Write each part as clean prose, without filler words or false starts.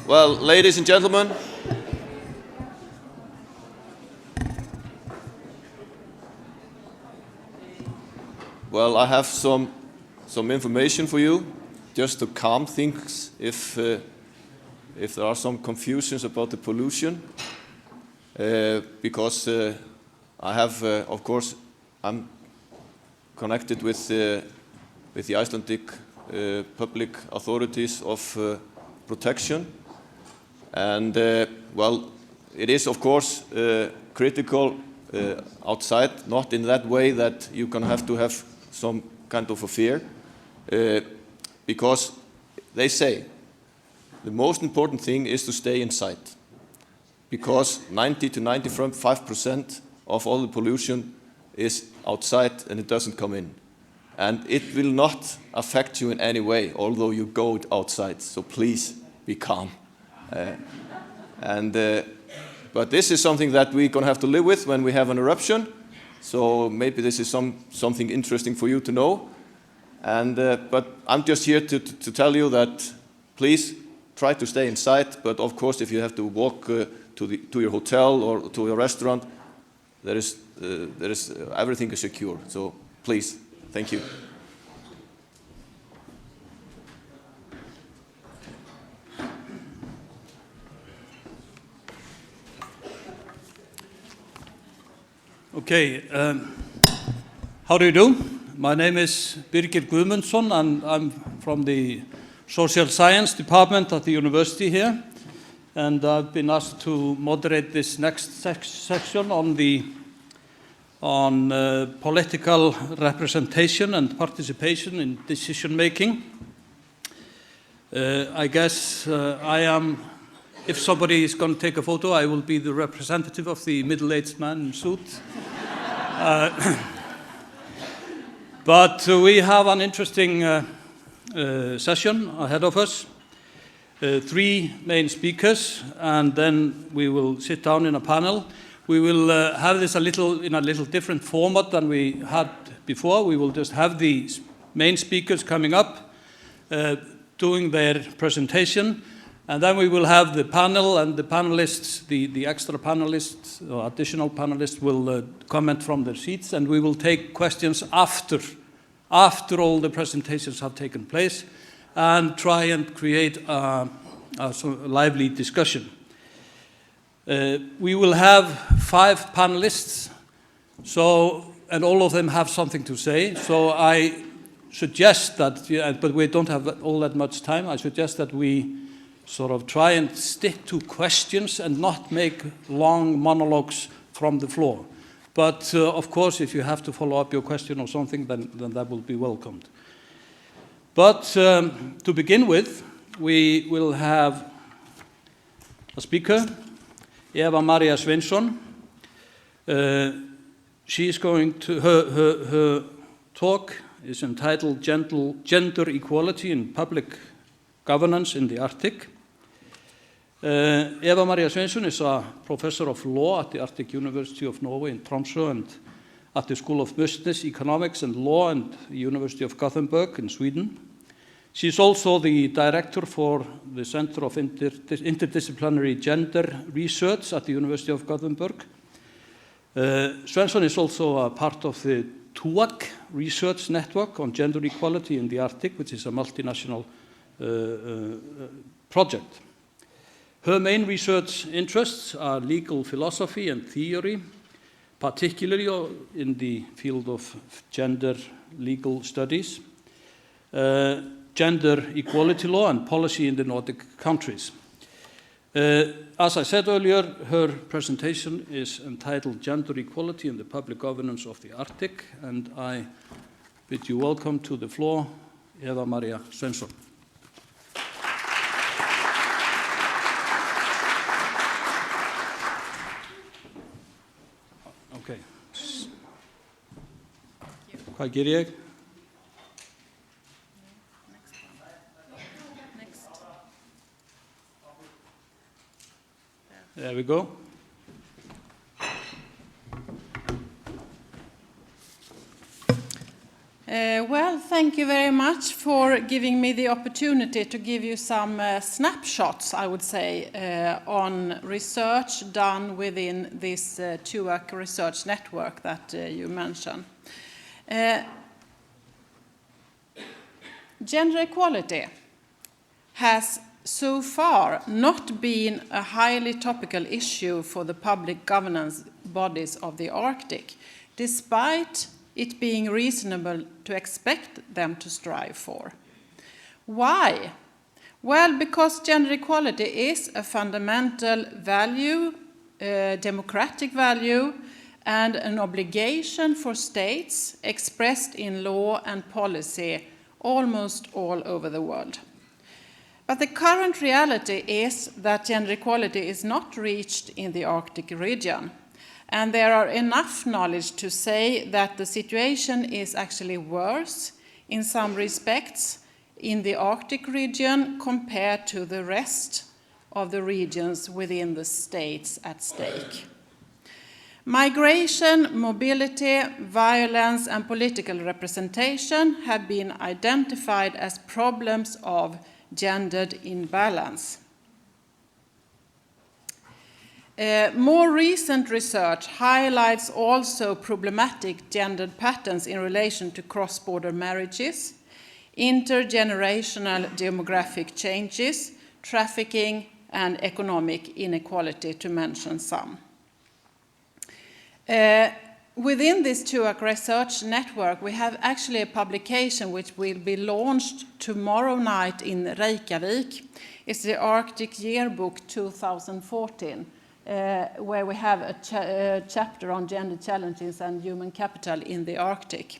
Well, ladies and gentlemen, I have some information for you, just to calm things if there are some confusions about the pollution, because I have, of course, I'm connected with the Icelandic public authorities of protection, and well, it is of course critical outside, not in that way that you can have to have some kind of a fear, because they say the most important thing is to stay inside, because 90 to 95% of all the pollution is outside and it doesn't come in. And it will not affect you in any way, although you go outside, so please be calm. But this is something that we're going to have to live with when we have an eruption, so maybe this is something interesting for you to know. But I'm just here to tell you that please try to stay inside, but of course if you have to walk to your hotel or to your restaurant, there is everything is secure, so please. Thank you. Okay, how do you do? My name is Birgir Guðmundsson, and I'm from the Social Science Department at the university here, and I've been asked to moderate this next section on political representation and participation in decision making. I guess I am, if somebody is going to take a photo, I will be the representative of the middle-aged man in suit. But we have an interesting session ahead of us. 3 main speakers, and then we will sit down in a panel. We will have this in a little different format than we had before. We will just have the main speakers coming up, doing their presentation, and then we will have the panel, and the panelists, the extra panelists or additional panelists will comment from their seats, and we will take questions after all the presentations have taken place, and try and create a lively discussion. We will have 5 panelists, and all of them have something to say. So I suggest that, but we don't have all that much time, I suggest that we sort of try and stick to questions and not make long monologues from the floor. But of course, if you have to follow up your question or something, then that will be welcomed. But to begin with, we will have a speaker, Eva-Maria Svensson. She's going to, her talk is entitled Gender Equality in Public Governance in the Arctic. Eva-Maria Svensson is a professor of law at the Arctic University of Norway in Tromsø, and at the School of Business, Economics and Law and the University of Gothenburg in Sweden. She is also the director for the Center of Interdisciplinary Gender Research at the University of Gothenburg. Svensson is also a part of the TUAC research network on gender equality in the Arctic, which is a multinational project. Her main research interests are legal philosophy and theory, particularly in the field of gender legal studies, gender equality law and policy in the Nordic countries. As I said earlier, her presentation is entitled Gender Equality in the Public Governance of the Arctic, and I bid you welcome to the floor, Eva-Maria Svensson. Okay. Hvað ger ég? There we go. Well, thank you very much for giving me the opportunity to give you some snapshots, I would say, on research done within this TUAC research network that you mentioned. Gender equality has so far not been a highly topical issue for the public governance bodies of the Arctic, despite it being reasonable to expect them to strive for. Why? Well, because gender equality is a fundamental value, democratic value, and an obligation for states expressed in law and policy almost all over the world. But the current reality is that gender equality is not reached in the Arctic region. And there are enough knowledge to say that the situation is actually worse in some respects in the Arctic region compared to the rest of the regions within the states at stake. Migration, mobility, violence, and political representation have been identified as problems of gendered imbalance. More recent research highlights also problematic gendered patterns in relation to cross-border marriages, intergenerational demographic changes, trafficking, and economic inequality, to mention some. Within this TUAC research network, we have actually a publication which will be launched tomorrow night in Reykjavik. It's the Arctic Yearbook 2014. Where we have a chapter on gender challenges and human capital in the Arctic.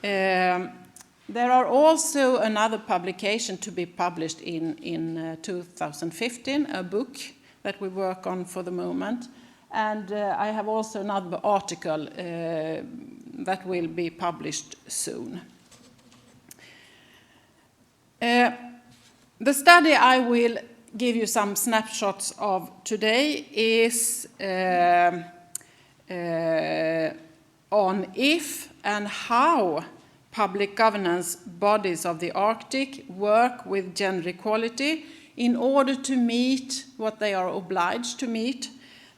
There are also another publication to be published in 2015, a book that we work on for the moment. And I have also another article that will be published soon. The study I will give you some snapshots of today is on if and how public governance bodies of the Arctic work with gender equality in order to meet what they are obliged to meet,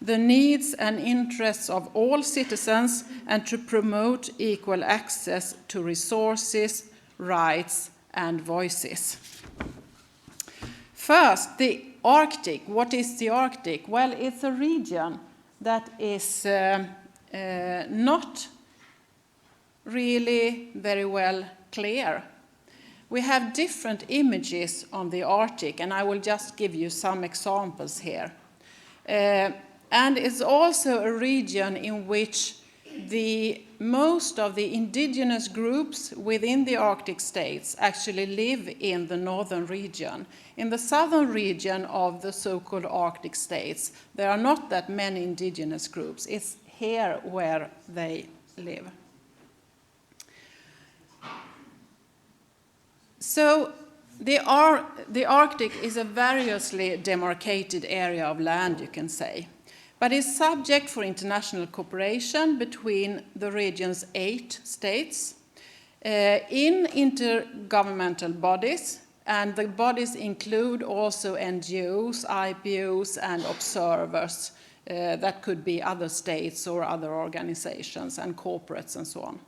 the needs and interests of all citizens, and to promote equal access to resources, rights, and voices. First, the Arctic. What is the Arctic? Well, it's a region that is not really very well clear. We have different images on the Arctic, and I will just give you some examples here. And it's also a region in which most of the indigenous groups within the Arctic states actually live in the northern region. In the southern region of the so-called Arctic states, there are not that many indigenous groups. It's here where they live. So the Arctic is a variously demarcated area of land, you can say, but is subject for international cooperation between the region's 8 states in intergovernmental bodies, and the bodies include also NGOs, IPOs, and observers that could be other states or other organizations and corporates and so on.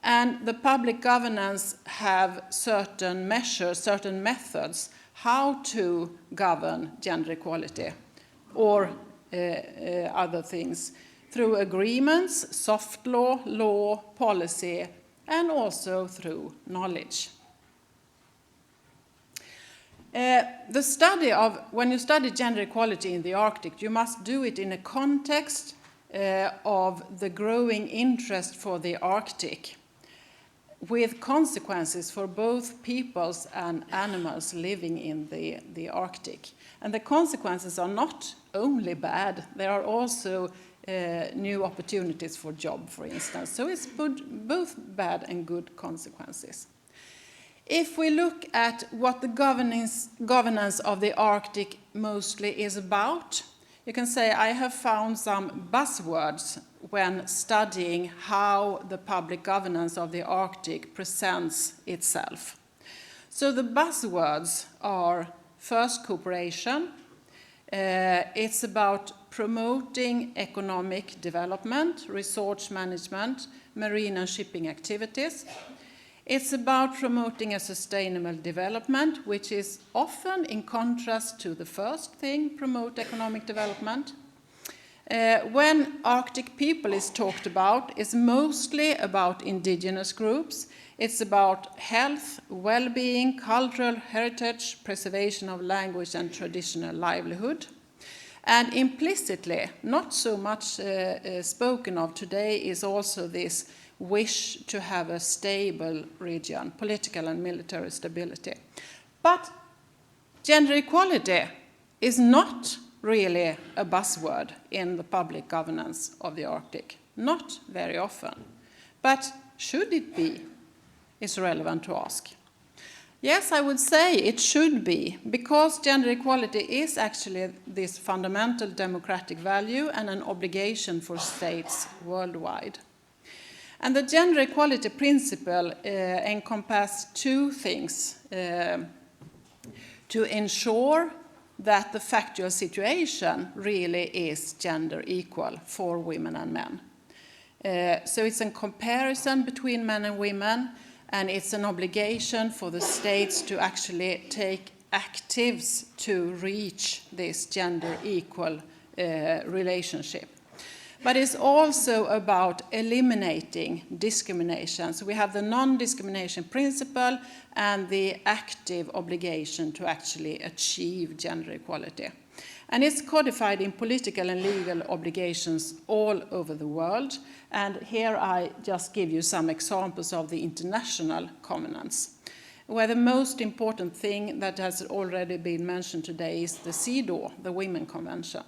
And the public governance have certain measures, certain methods how to govern gender equality or other things through agreements, soft law, law, policy, and also through knowledge. When you study gender equality in the Arctic, you must do it in a context of the growing interest for the Arctic, with consequences for both peoples and animals living in the Arctic. And the consequences are not only bad, there are also new opportunities for job, for instance. So it's both bad and good consequences. If we look at what the governance of the Arctic mostly is about, you can say I have found some buzzwords when studying how the public governance of the Arctic presents itself. So the buzzwords are first cooperation. It's about promoting economic development, resource management, marine and shipping activities. It's about promoting a sustainable development, which is often in contrast to the first thing, promote economic development. When Arctic people is talked about, it's mostly about indigenous groups. It's about health, well-being, cultural heritage, preservation of language and traditional livelihood. And implicitly, not so much spoken of today, is also this wish to have a stable region, political and military stability. But gender equality is not really a buzzword in the public governance of the Arctic, not very often. But should it be, is relevant to ask. Yes, I would say it should be, because gender equality is actually this fundamental democratic value and an obligation for states worldwide. And the gender equality principle encompasses two things: to ensure that the factual situation really is gender equal for women and men. So it's a comparison between men and women, and it's an obligation for the states to actually take actives to reach this gender equal relationship. But it's also about eliminating discrimination. So we have the non-discrimination principle and the active obligation to actually achieve gender equality. And it's codified in political and legal obligations all over the world. And here I just give you some examples of the international covenants, where the most important thing that has already been mentioned today is the CEDAW, the Women Convention.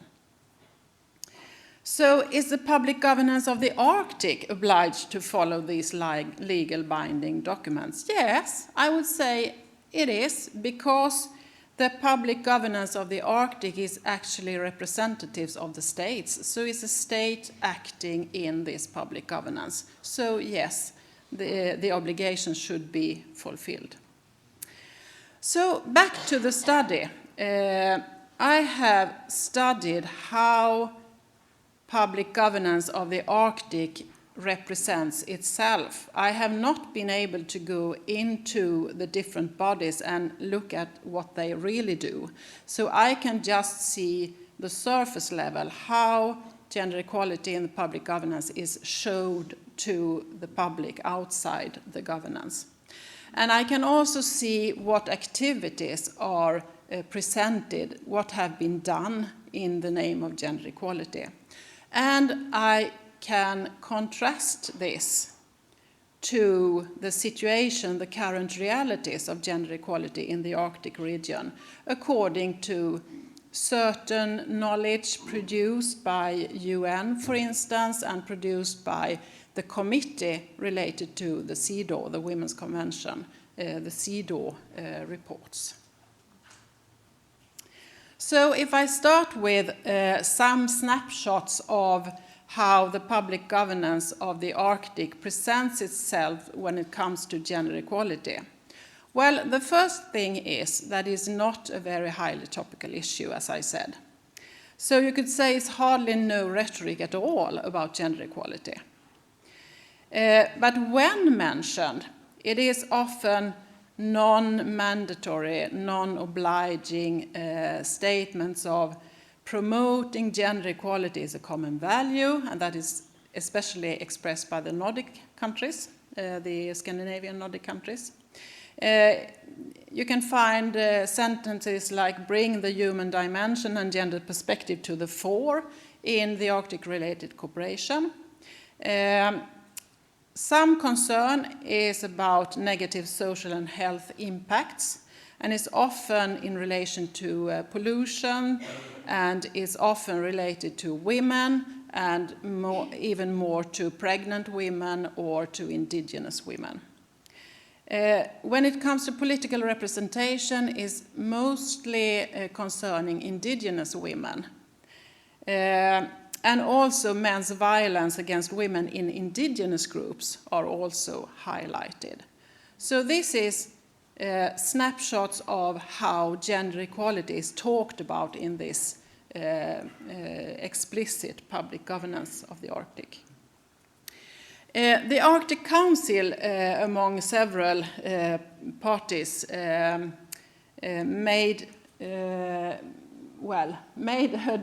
So is the public governance of the Arctic obliged to follow these legal binding documents? Yes, I would say it is, because the public governance of the Arctic is actually representatives of the states. So it's a state acting in this public governance. So yes, the obligation should be fulfilled. So back to the study. I have studied how public governance of the Arctic represents itself. I have not been able to go into the different bodies and look at what they really do. So I can just see the surface level, how gender equality in the public governance is showed to the public outside the governance. And I can also see what activities are presented, what have been done in the name of gender equality. And I can contrast this to the situation, the current realities of gender equality in the Arctic region, according to certain knowledge produced by UN, for instance, and produced by the committee related to the CEDAW, the Women's Convention, the CEDAW reports. So if I start with some snapshots of how the public governance of the Arctic presents itself when it comes to gender equality. Well, the first thing is that it's not a very highly topical issue, as I said. So you could say it's hardly no rhetoric at all about gender equality. But when mentioned, it is often non-mandatory, non-obliging statements of promoting gender equality is a common value, and that is especially expressed by the Nordic countries, the Scandinavian Nordic countries. You can find sentences like bring the human dimension and gender perspective to the fore in the Arctic-related cooperation. Some concern is about negative social and health impacts, and it's often in relation to pollution, and is often related to women, and even more to pregnant women or to indigenous women. When it comes to political representation, is mostly concerning indigenous women. And also men's violence against women in indigenous groups are also highlighted. So this is snapshots of how gender equality is talked about in this explicit public governance of the Arctic. The Arctic Council, among several parties, made a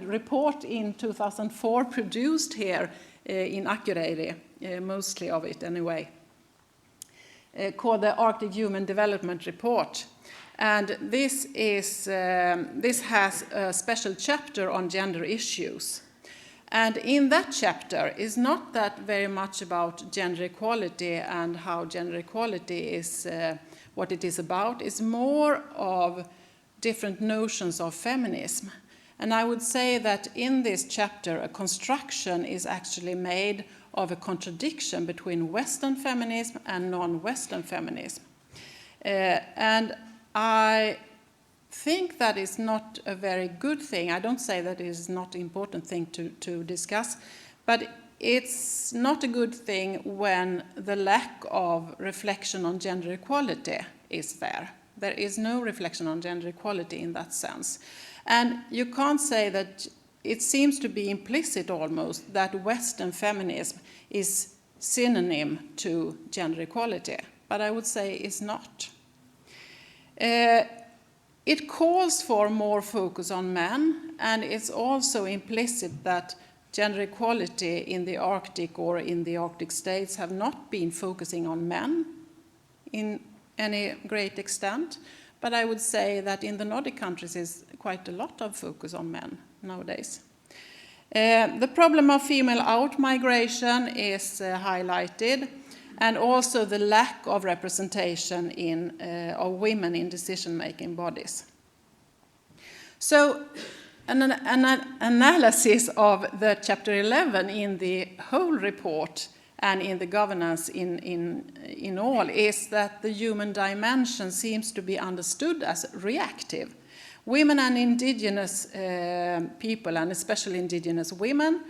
report in 2004, produced here in Akureyri, mostly of it anyway, called the Arctic Human Development Report. And this has a special chapter on gender issues. And in that chapter is not that very much about gender equality and how gender equality is what it is about. It's more of different notions of feminism. And I would say that in this chapter, a construction is actually made of a contradiction between Western feminism and non-Western feminism. And I think that is not a very good thing. I don't say that it is not an important thing to discuss, but it's not a good thing when the lack of reflection on gender equality is there. There is no reflection on gender equality in that sense. And you can't say that it seems to be implicit almost that Western feminism is synonym to gender equality, but I would say it's not. It calls for more focus on men, and it's also implicit that gender equality in the Arctic or in the Arctic states have not been focusing on men in any great extent, but I would say that in the Nordic countries is quite a lot of focus on men nowadays. The problem of female out-migration is highlighted, and also the lack of representation of women in decision-making bodies. So an analysis of the Chapter 11 in the whole report and in the governance in all is that the human dimension seems to be understood as reactive. Women and indigenous people, and especially indigenous women,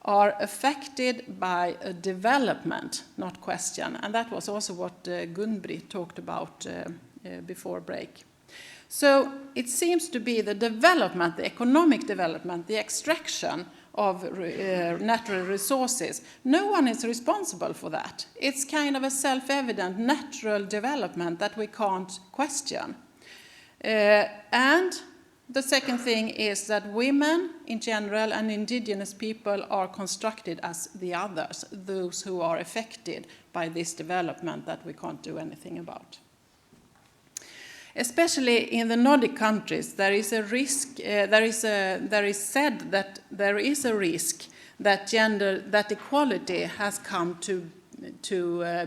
are affected by a development, not question. And that was also what Guðmundsson talked about before break. So it seems to be the development, the economic development, the extraction of natural resources. No one is responsible for that. It's kind of a self-evident natural development that we can't question. And the second thing is that women in general and indigenous people are constructed as the others, those who are affected by this development that we can't do anything about. Especially in the Nordic countries, there is a risk. There is said that there is a risk that equality has come to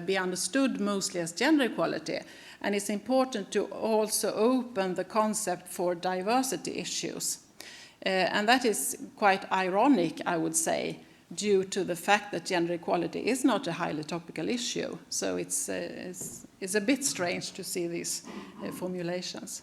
be understood mostly as gender equality, and it's important to also open the concept for diversity issues, and that is quite ironic, I would say, due to the fact that gender equality is not a highly topical issue. So it's a bit strange to see these formulations.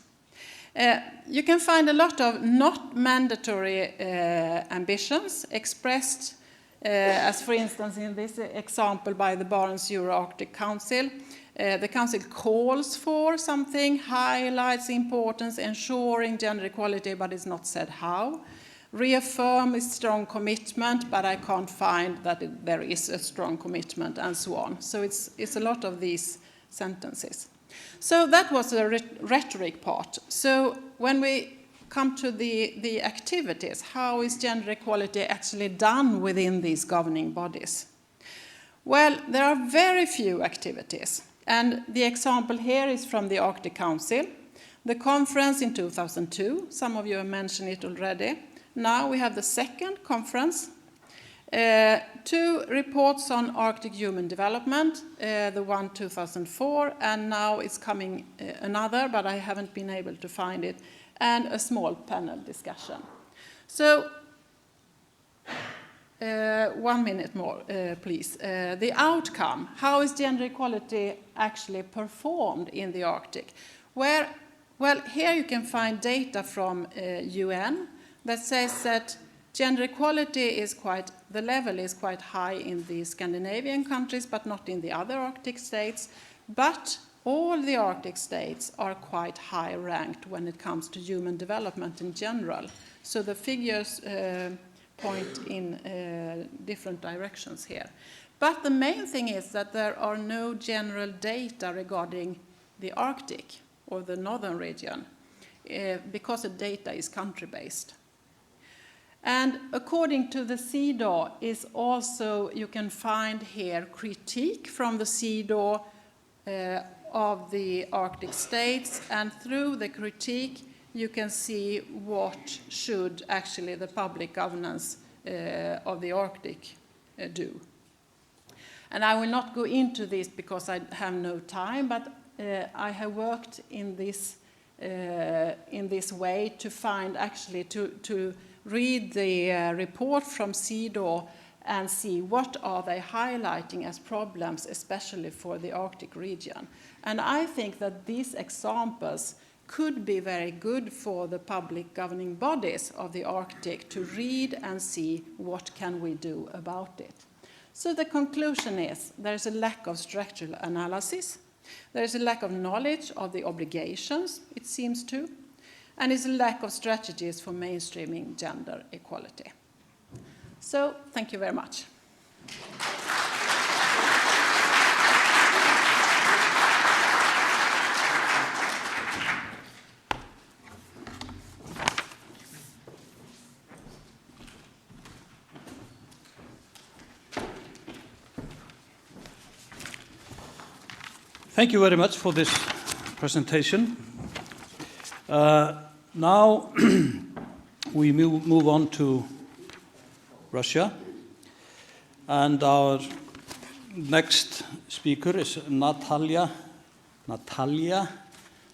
You can find a lot of not mandatory ambitions expressed, as for instance in this example by the Barents Euro-Arctic Council. The Council calls for something, highlights the importance, ensuring gender equality, but it's not said how. Reaffirm its strong commitment, but I can't find that there is a strong commitment, and so on. So it's a lot of these sentences. So that was the rhetoric part. So when we come to the activities, how is gender equality actually done within these governing bodies? Well, there are very few activities. And the example here is from the Arctic Council. The conference in 2002, some of you have mentioned it already. Now we have the second conference. 2 reports on Arctic human development, the one 2004, and now it's coming another, but I haven't been able to find it, and a small panel discussion. So, 1 minute more, please. The outcome, how is gender equality actually performed in the Arctic? Well, here you can find data from UN that says that Gender equality is the level is quite high in the Scandinavian countries, but not in the other Arctic states. But all the Arctic states are quite high ranked when it comes to human development in general. So the figures point in different directions here. But the main thing is that there are no general data regarding the Arctic or the northern region because the data is country-based. And according to the CEDAW is also, you can find here critique from the CEDAW of the Arctic states, and through the critique you can see what should actually the public governance of the Arctic do. And I will not go into this because I have no time, but I have worked in this way to find actually to read the report from CEDAW and see what are they highlighting as problems, especially for the Arctic region. And I think that these examples could be very good for the public governing bodies of the Arctic to read and see what can we do about it. So the conclusion is there is a lack of structural analysis, there is a lack of knowledge of the obligations, it seems to, and is a lack of strategies for mainstreaming gender equality. So, thank you very much. Thank you very much for this presentation. Now we move on to Russia, and our next speaker is Natalia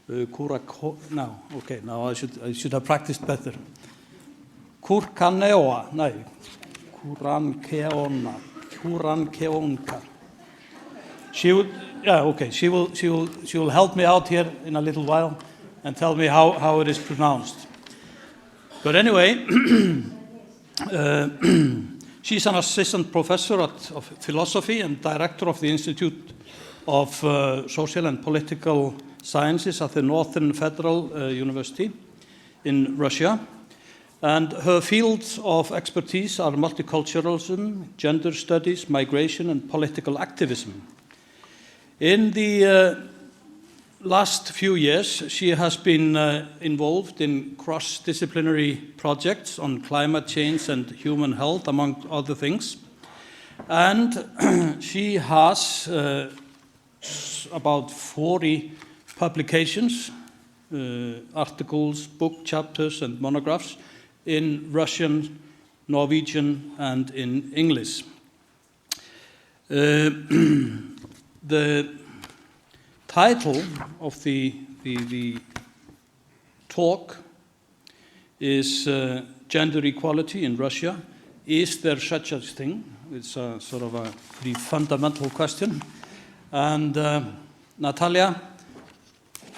Kukarenko. No, okay, now I should have practiced better. Kukarenko. She will help me out here in a little while and tell me how it is pronounced. But anyway, she's an assistant professor of philosophy and director of the Institute of Social and Political Sciences at the Northern Federal University in Russia. And her fields of expertise are multiculturalism, gender studies, migration, and political activism. In the last few years, she has been involved in cross-disciplinary projects on climate change and human health, among other things. And she has about 40 publications, articles, book chapters, and monographs in Russian, Norwegian, and in English. The title of the talk is Gender Equality in Russia. Is there such a thing? It's a sort of a pretty fundamental question. And Natalia,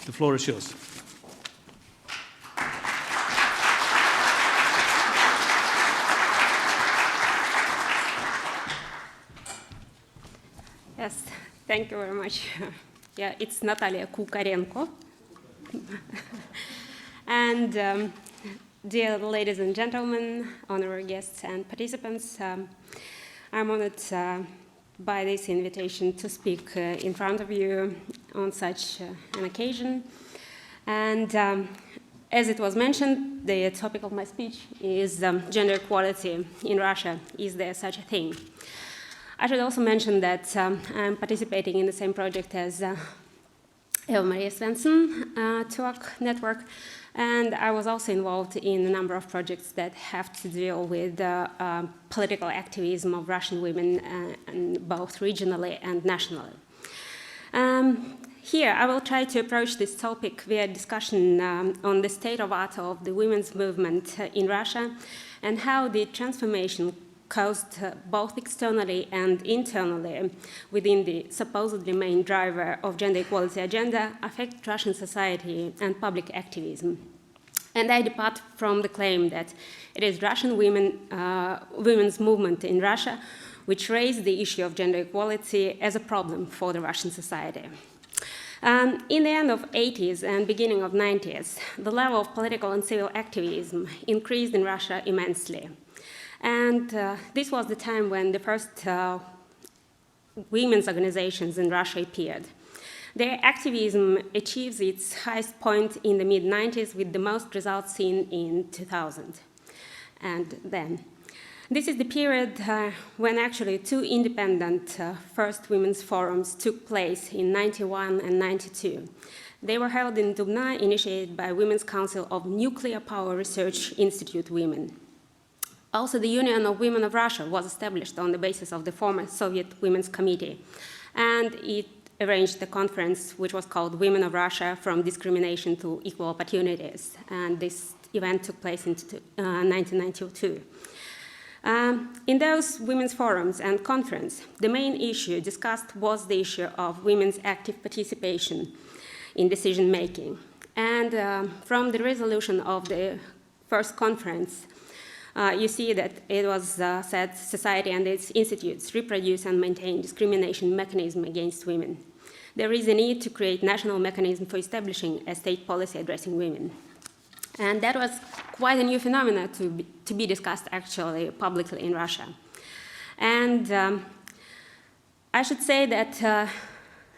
the floor is yours. Yes, thank you very much. Yeah, it's Natalia Kukarenko. And dear ladies and gentlemen, honorary guests and participants, I'm honored by this invitation to speak in front of you on such an occasion. And as it was mentioned, the topic of my speech is gender equality in Russia. Is there such a thing? I should also mention that I'm participating in the same project as Eva-Maria Svensson Talk Network, and I was also involved in a number of projects that have to deal with political activism of Russian women, both regionally and nationally. Here, I will try to approach this topic via discussion on the state of art of the women's movement in Russia and how the transformation caused both externally and internally within the supposedly main driver of gender equality agenda affect Russian society and public activism. And I depart from the claim that it is Russian women's movement in Russia which raised the issue of gender equality as a problem for the Russian society. In the end of 80s and beginning of 90s, the level of political and civil activism increased in Russia immensely. And this was the time when the first women's organizations in Russia appeared. Their activism achieves its highest point in the mid-90s with the most results seen in 2000. And then, this is the period when actually two independent first women's forums took place in 91 and 92. They were held in Dubna, initiated by Women's Council of Nuclear Power Research Institute Women. Also, the Union of Women of Russia was established on the basis of the former Soviet Women's Committee, and it arranged a conference which was called Women of Russia from Discrimination to Equal Opportunities, and this event took place in 1992. In those women's forums and conference, the main issue discussed was the issue of women's active participation in decision-making. And from the resolution of the first conference, you see that it was said society and its institutes reproduce and maintain discrimination mechanism against women. There is a need to create national mechanism for establishing a state policy addressing women. And that was quite a new phenomenon to be discussed actually publicly in Russia. And I should say that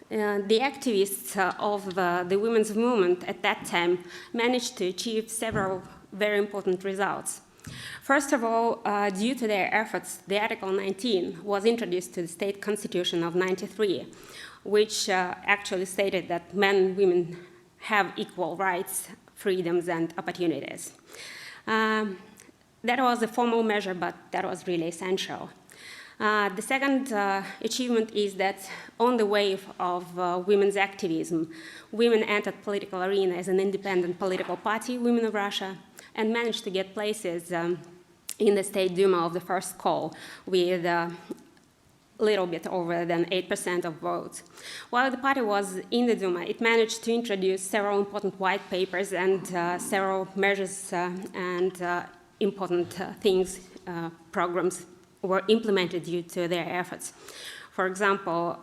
the activists of the women's movement at that time managed to achieve several very important results. First of all, due to their efforts, the Article 19 was introduced to the state constitution of 93, which actually stated that men and women have equal rights, freedoms, and opportunities. That was a formal measure, but that was really essential. The second achievement is that on the wave of women's activism, women entered political arena as an independent political party, Women of Russia, and managed to get places in the State Duma of the first call with a little bit over than 8% of votes. While the party was in the Duma, it managed to introduce several important white papers and several measures and important things, programs were implemented due to their efforts. For example,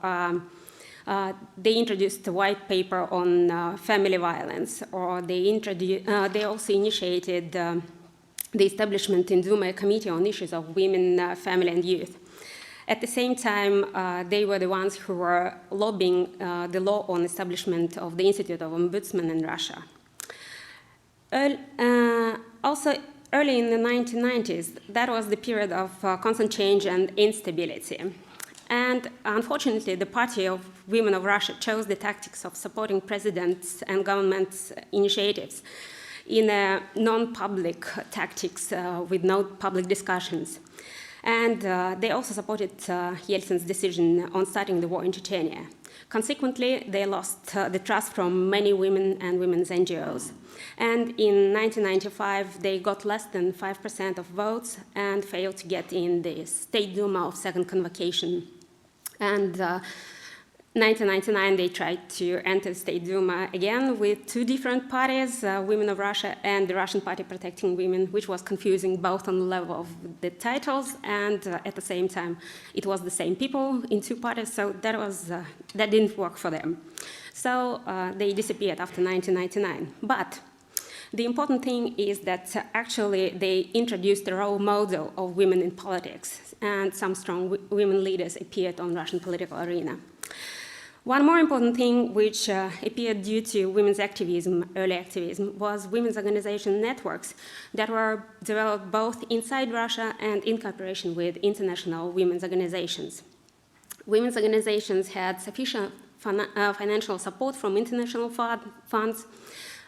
they introduced a white paper on family violence, or they also initiated the establishment in Duma a committee on issues of women, family, and youth. At the same time, they were the ones who were lobbying the law on establishment of the Institute of Ombudsman in Russia. Also, early in the 1990s, that was the period of constant change and instability. And unfortunately, the Party of Women of Russia chose the tactics of supporting presidents and governments' initiatives in non-public tactics with no public discussions. And they also supported Yeltsin's decision on starting the war in Chechnya. Consequently, they lost the trust from many women and women's NGOs. And in 1995, they got less than 5% of votes and failed to get in the State Duma of Second Convocation. And 1999, they tried to enter the State Duma again with two different parties, Women of Russia and the Russian Party Protecting Women, which was confusing both on the level of the titles and at the same time it was the same people in two parties, so that didn't work for them. So they disappeared after 1999. But the important thing is that actually they introduced a role model of women in politics, and some strong women leaders appeared on Russian political arena. One more important thing which appeared due to women's activism, early activism, was women's organization networks that were developed both inside Russia and in cooperation with international women's organizations. Women's organizations had sufficient financial support from international funds,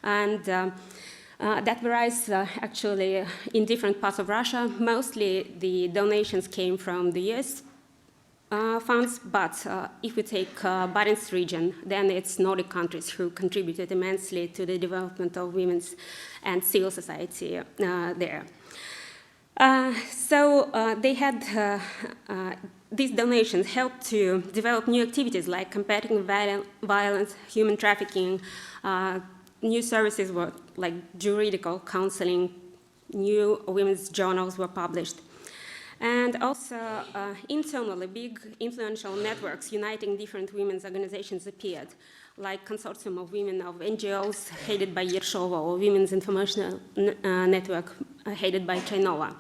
and that varies actually in different parts of Russia. Mostly the donations came from the US funds, but if we take Barents region, then it's Nordic countries who contributed immensely to the development of women's and civil society there. So they had these donations helped to develop new activities like combating violence, human trafficking, new services were like juridical counseling, new women's journals were published. And also, internally, big influential networks uniting different women's organizations appeared, like Consortium of Women of NGOs headed by Yershova, or Women's Information Network headed by Chainova.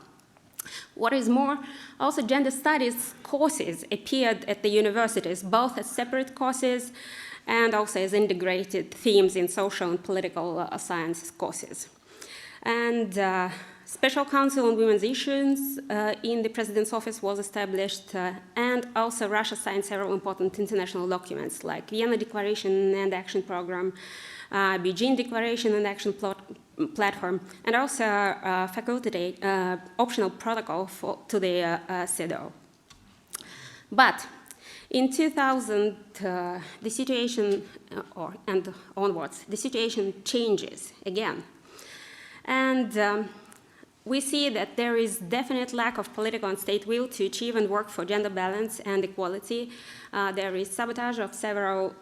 What is more, also gender studies courses appeared at the universities, both as separate courses and also as integrated themes in social and political science courses. And Special Council on Women's Issues in the President's Office was established, and also Russia signed several important international documents like Vienna Declaration and Action Program, Beijing Declaration and Action Platform, and also facultative optional protocol to the CEDAW. But in 2000, the situation, and onwards, the situation changes again. And we see that there is definite lack of political and state will to achieve and work for gender balance and equality. There is sabotage of several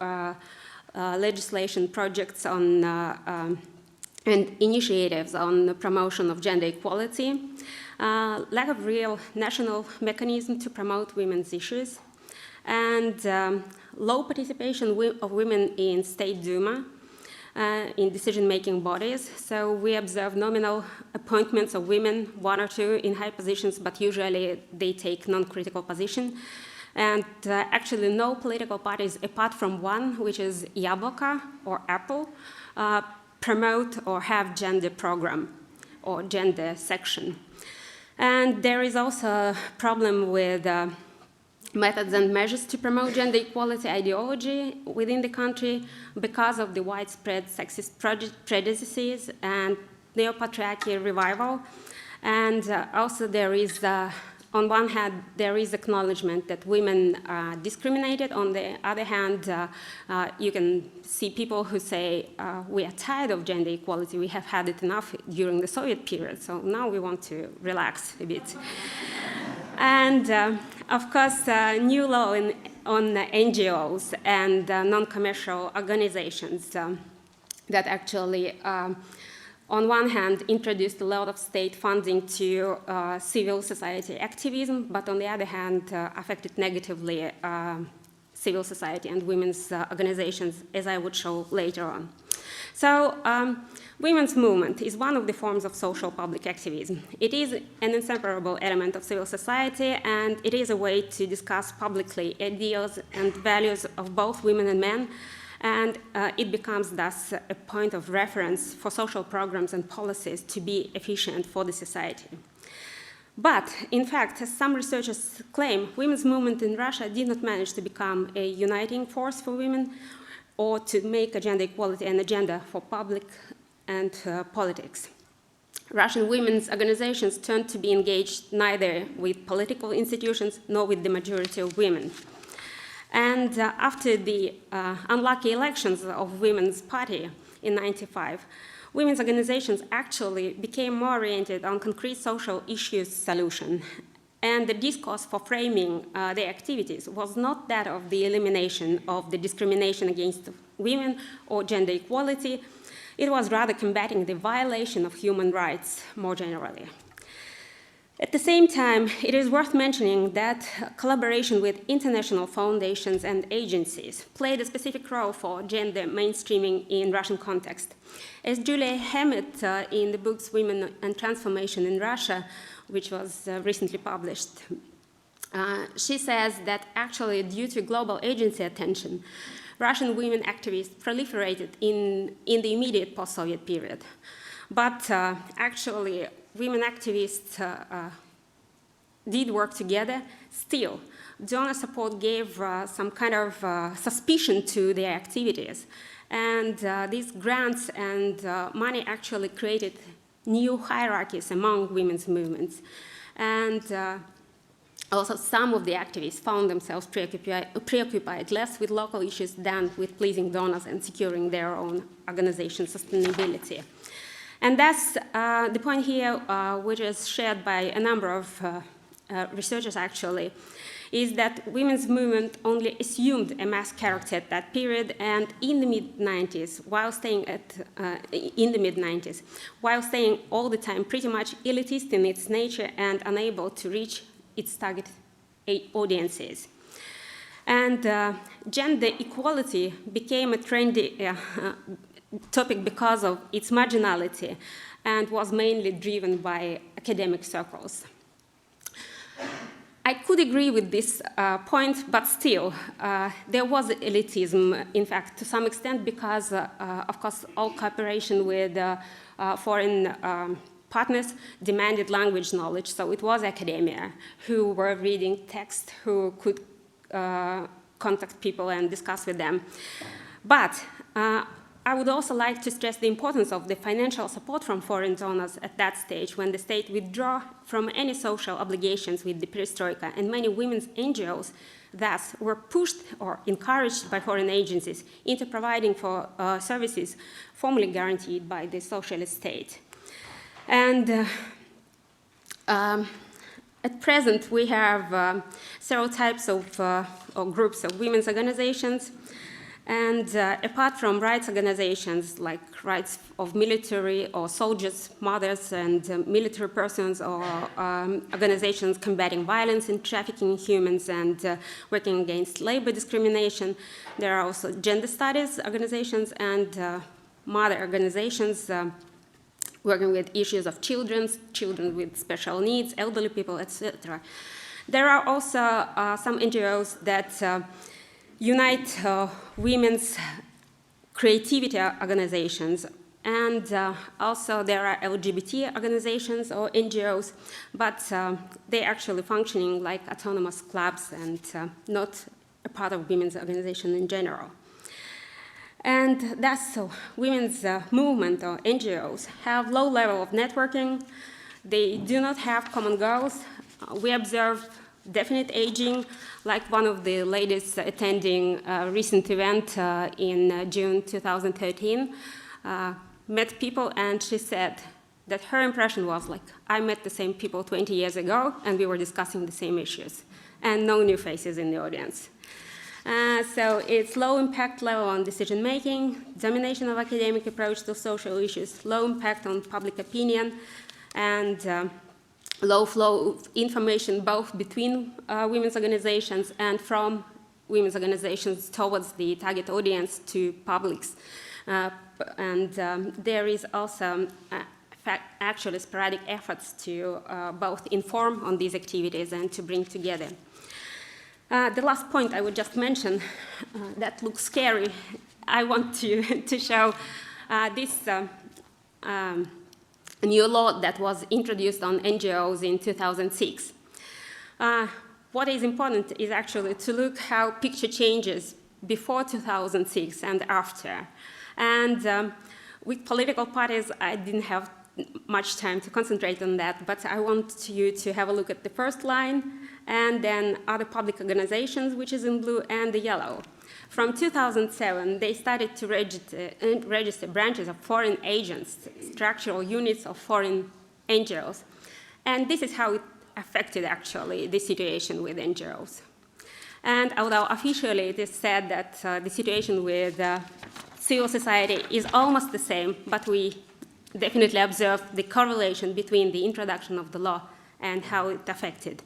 legislation projects on and initiatives on the promotion of gender equality, lack of real national mechanism to promote women's issues, and low participation of women in State Duma, in decision-making bodies. So we observe nominal appointments of women, one or two in high positions, but usually they take non-critical position. And actually no political parties, apart from one, which is Jabloko or Apple, promote or have gender program or gender section. And there is also a problem with methods and measures to promote gender equality ideology within the country because of the widespread sexist prejudices and neo-patriarchy revival. And also there is, on one hand, there is acknowledgement that women are discriminated. On the other hand, you can see people who say, we are tired of gender equality, we have had it enough during the Soviet period, so now we want to relax a bit. And of course, new law on NGOs and non-commercial organizations that actually, on one hand, introduced a lot of state funding to civil society activism, but on the other hand, affected negatively civil society and women's organizations, as I would show later on. So, women's movement is one of the forms of social public activism. It is an inseparable element of civil society, and it is a way to discuss publicly ideals and values of both women and men, and it becomes thus a point of reference for social programs and policies to be efficient for the society. But, in fact, as some researchers claim, women's movement in Russia did not manage to become a uniting force for women or to make gender equality an agenda for public and politics. Russian women's organizations turned to be engaged neither with political institutions nor with the majority of women. And after the unlucky elections of Women's Party in '95, women's organizations actually became more oriented on concrete social issues solution. And the discourse for framing their activities was not that of the elimination of the discrimination against women or gender equality. It was rather combating the violation of human rights more generally. At the same time, it is worth mentioning that collaboration with international foundations and agencies played a specific role for gender mainstreaming in Russian context. As Julia Hammett in the books Women and Transformation in Russia, which was recently published, she says that actually due to global agency attention, Russian women activists proliferated in the immediate post-Soviet period. But actually, women activists did work together. Still, donor support gave some kind of suspicion to their activities. And these grants and money actually created new hierarchies among women's movements. And also, some of the activists found themselves preoccupied less with local issues than with pleasing donors and securing their own organization sustainability. And that's the point here, which is shared by a number of researchers actually, is that women's movement only assumed a mass character at that period, and in the mid-90s, while staying all the time pretty much elitist in its nature and unable to reach its target audiences. And gender equality became a trendy topic because of its marginality and was mainly driven by academic circles. I could agree with this point, but still, there was elitism, in fact, to some extent, because, of course, all cooperation with foreign partners demanded language knowledge, so it was academia who were reading text, who could contact people and discuss with them. But I would also like to stress the importance of the financial support from foreign donors at that stage, when the state withdrew from any social obligations with the perestroika, and many women's NGOs thus were pushed or encouraged by foreign agencies into providing for services formally guaranteed by the socialist state. And at present, we have several types of or groups of women's organizations. And apart from rights organizations like rights of military or soldiers, mothers, and military persons, or organizations combating violence and trafficking in humans and working against labor discrimination, there are also gender studies organizations and mother organizations working with issues of children with special needs, elderly people, etc. There are also some NGOs that unite women's creativity organizations, and also there are LGBT organizations or NGOs, but they're actually functioning like autonomous clubs and not a part of women's organization in general. And thus, so women's movement or NGOs have low level of networking. They do not have common goals. We observe definite aging, like one of the ladies attending a recent event in June 2013, met people, and she said that her impression was like, I met the same people 20 years ago, and we were discussing the same issues, and no new faces in the audience. So it's low impact level on decision making, domination of academic approach to social issues, low impact on public opinion, and low flow of information both between women's organizations and from women's organizations towards the target audience to publics. And there is also actually sporadic efforts to both inform on these activities and to bring together. The last point I would just mention that looks scary, I want to show this new law that was introduced on NGOs in 2006. What is important is actually to look how picture changes before 2006 and after. And with political parties, I didn't have much time to concentrate on that, but I want you to have a look at the first line, and then other public organizations, which is in blue, and the yellow. From 2007, they started to register branches of foreign agents, structural units of foreign NGOs. And this is how it affected, actually, the situation with NGOs. And although officially it is said that the situation with civil society is almost the same, but we definitely observed the correlation between the introduction of the law and how it affected.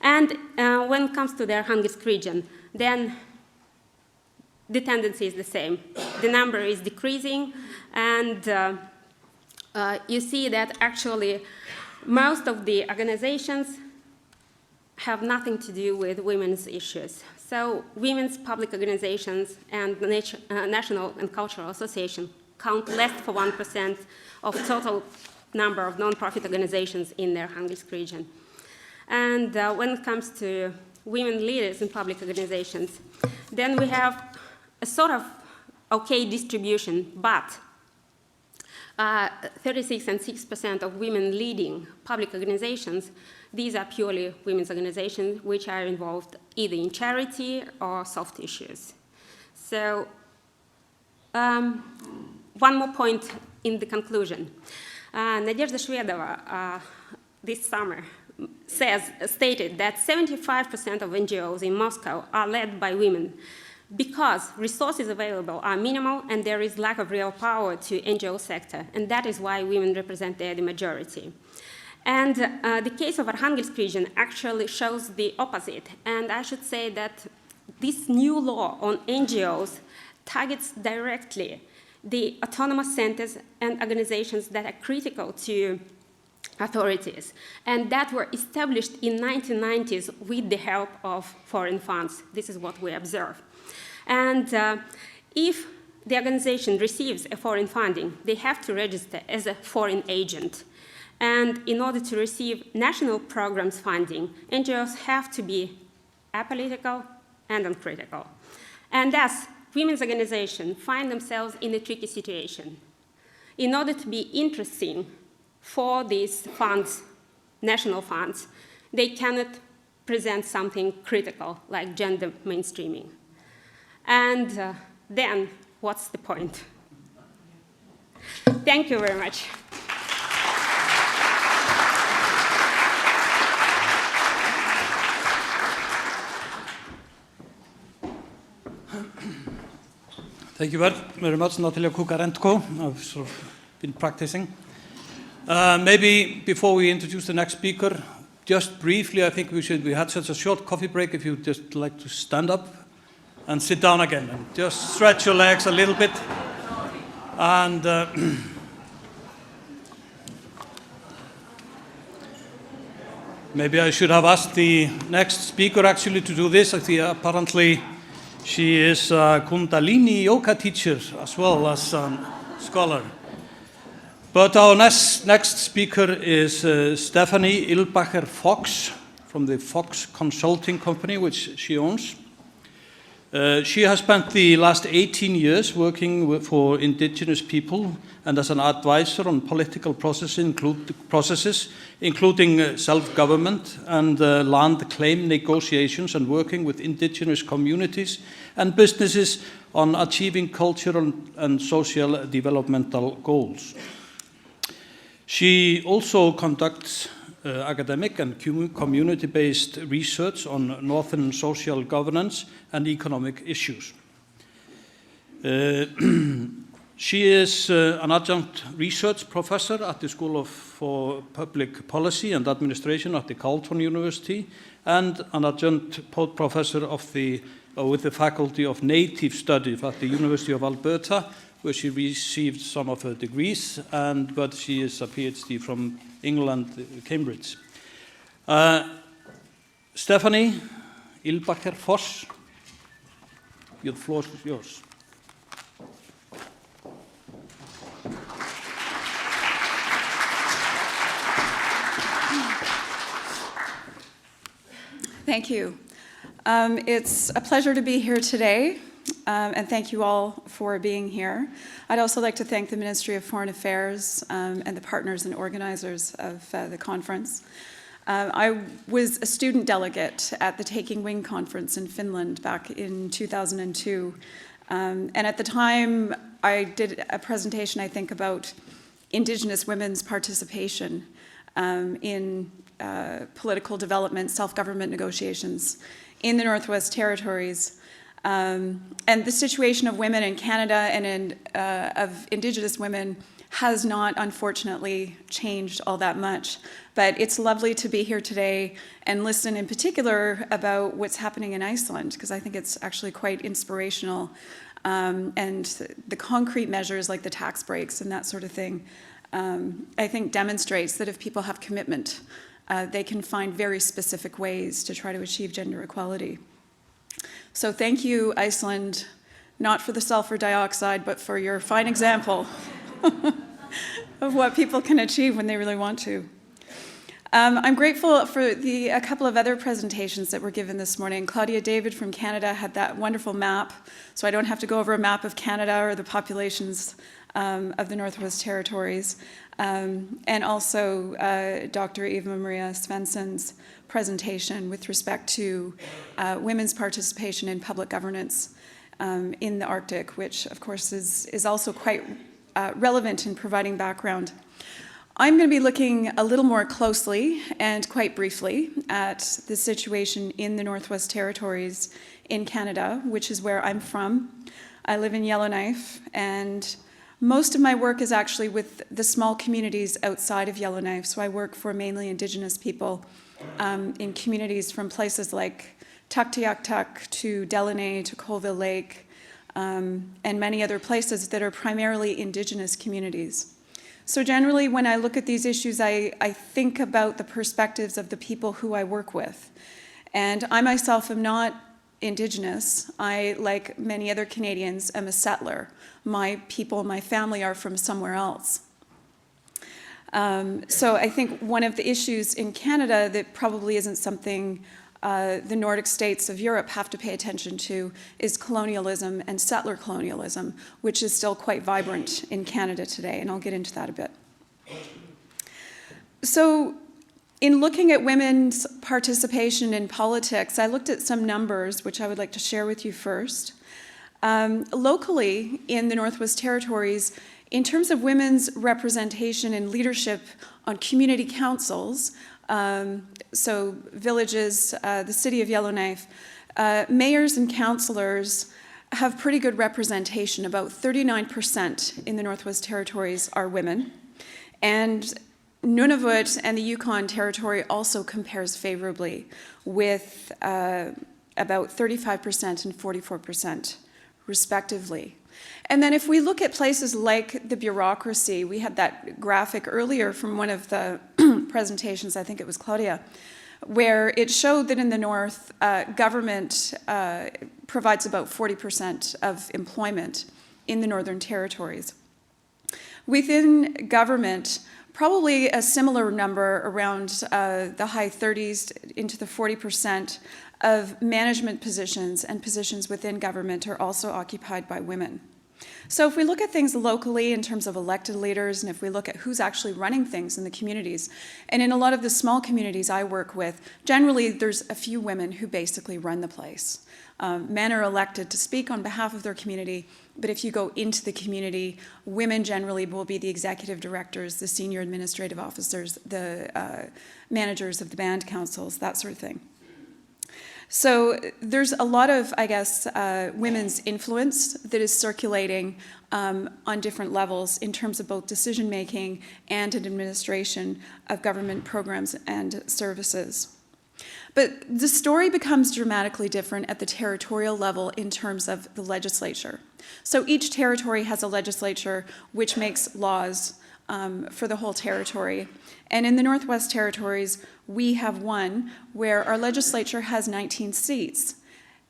And when it comes to the Arkhangelsk region, then the tendency is the same. The number is decreasing, and you see that actually most of the organizations have nothing to do with women's issues. So women's public organizations and the National and Cultural Association count less for 1% of total number of non-profit organizations in the Arkhangelsk region. And when it comes to women leaders in public organizations, then we have a sort of okay distribution, but 36 and 6% of women leading public organizations, these are purely women's organizations which are involved either in charity or soft issues. So one more point in the conclusion. Nadezhda Shvedova this summer stated that 75% of NGOs in Moscow are led by women because resources available are minimal and there is lack of real power to NGO sector, and that is why women represent there the majority. And the case of Arkhangelsk region actually shows the opposite, and I should say that this new law on NGOs targets directly the autonomous centers and organizations that are critical to authorities, and that were established in 1990s with the help of foreign funds. This is what we observe. And if the organization receives a foreign funding, they have to register as a foreign agent. And in order to receive national programs funding, NGOs have to be apolitical and uncritical. And thus, women's organizations find themselves in a tricky situation. In order to be interesting for these funds, national funds, they cannot present something critical like gender mainstreaming. And then, what's the point? Thank you very much. Thank you very much, Natalia Kukarenko. I've sort of been practicing. Maybe before we introduce the next speaker, just briefly, I think we had such a short coffee break. If you'd just like to stand up and sit down again and just stretch your legs a little bit. And maybe I should have asked the next speaker actually to do this. I think apparently she is a Kundalini yoga teacher as well as a scholar. But our next speaker is Stephanie Irlbacher-Fox from the Fox Consulting Company, which she owns. She has spent the last 18 years working for indigenous people and as an advisor on political processes, including self-government and land claim negotiations, and working with indigenous communities and businesses on achieving cultural and social developmental goals. She also conducts academic and community-based research on Northern social governance and economic issues. She is an adjunct research professor at the School for Public Policy and Administration at the Carleton University, and an adjunct professor with the Faculty of Native Studies at the University of Alberta, where she received some of her degrees, but she is a PhD from England, Cambridge. Stephanie Irlbacher-Fox, the floor is yours. Thank you. It's a pleasure to be here today, and thank you all for being here. I'd also like to thank the Ministry of Foreign Affairs and the partners and organizers of the conference. I was a student delegate at the Taking Wing conference in Finland back in 2002, and at the time I did a presentation, I think, about Indigenous women's participation in political development, self-government negotiations in the Northwest Territories, and the situation of women in Canada and of Indigenous women has not, unfortunately, changed all that much. But it's lovely to be here today and listen in particular about what's happening in Iceland, because I think it's actually quite inspirational. And the concrete measures like the tax breaks and that sort of thing, I think demonstrates that if people have commitment, they can find very specific ways to try to achieve gender equality. So thank you, Iceland, not for the sulfur dioxide, but for your fine example of what people can achieve when they really want to. I'm grateful for a couple of other presentations that were given this morning. Claudia David from Canada had that wonderful map, so I don't have to go over a map of Canada or the populations of the Northwest Territories. And also Dr. Eva-Maria Svensson's presentation with respect to women's participation in public governance in the Arctic, which of course is also quite relevant in providing background. I'm going to be looking a little more closely and quite briefly at the situation in the Northwest Territories in Canada, which is where I'm from. I live in Yellowknife, and most of my work is actually with the small communities outside of Yellowknife. So I work for mainly Indigenous people in communities from places like Tuktoyaktuk to Delaney to Colville Lake, and many other places that are primarily Indigenous communities. So generally, when I look at these issues, I think about the perspectives of the people who I work with. And I myself am not Indigenous. I, like many other Canadians, am a settler. My people, my family are from somewhere else. So I think one of the issues in Canada that probably isn't something the Nordic states of Europe have to pay attention to is colonialism and settler colonialism, which is still quite vibrant in Canada today, and I'll get into that a bit. So in looking at women's participation in politics, I looked at some numbers, which I would like to share with you first. Locally in the Northwest Territories, in terms of women's representation and leadership on community councils, so villages, the city of Yellowknife, mayors and councillors have pretty good representation. About 39% in the Northwest Territories are women. And Nunavut and the Yukon Territory also compares favorably with about 35% and 44% respectively. And then if we look at places like the bureaucracy, we had that graphic earlier from one of the presentations, I think it was Claudia, where it showed that in the north, government provides about 40% of employment in the Northern Territories. Within government, probably a similar number, around the high 30s into the 40% of management positions and positions within government are also occupied by women. So if we look at things locally in terms of elected leaders, and if we look at who's actually running things in the communities, and in a lot of the small communities I work with, generally there's a few women who basically run the place. Men are elected to speak on behalf of their community, but if you go into the community, women generally will be the executive directors, the senior administrative officers, the managers of the band councils, that sort of thing. So there's a lot of, I guess, women's influence that is circulating on different levels in terms of both decision-making and administration of government programs and services. But the story becomes dramatically different at the territorial level in terms of the legislature. So each territory has a legislature which makes laws for the whole territory. And in the Northwest Territories, we have one where our legislature has 19 seats.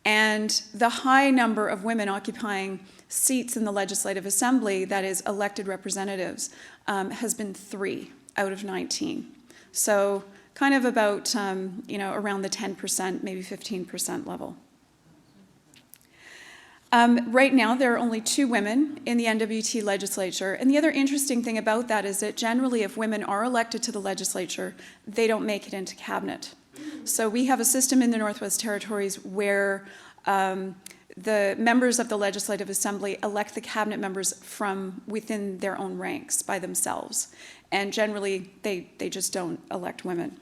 And the high number of women occupying seats in the Legislative Assembly, that is elected representatives, has been 3 out of 19. So kind of about, around the 10%, maybe 15% level. Right now, there are only 2 women in the NWT legislature. And the other interesting thing about that is that generally, if women are elected to the legislature, they don't make it into cabinet. So we have a system in the Northwest Territories where the members of the Legislative Assembly elect the cabinet members from within their own ranks by themselves. And generally, they just don't elect women.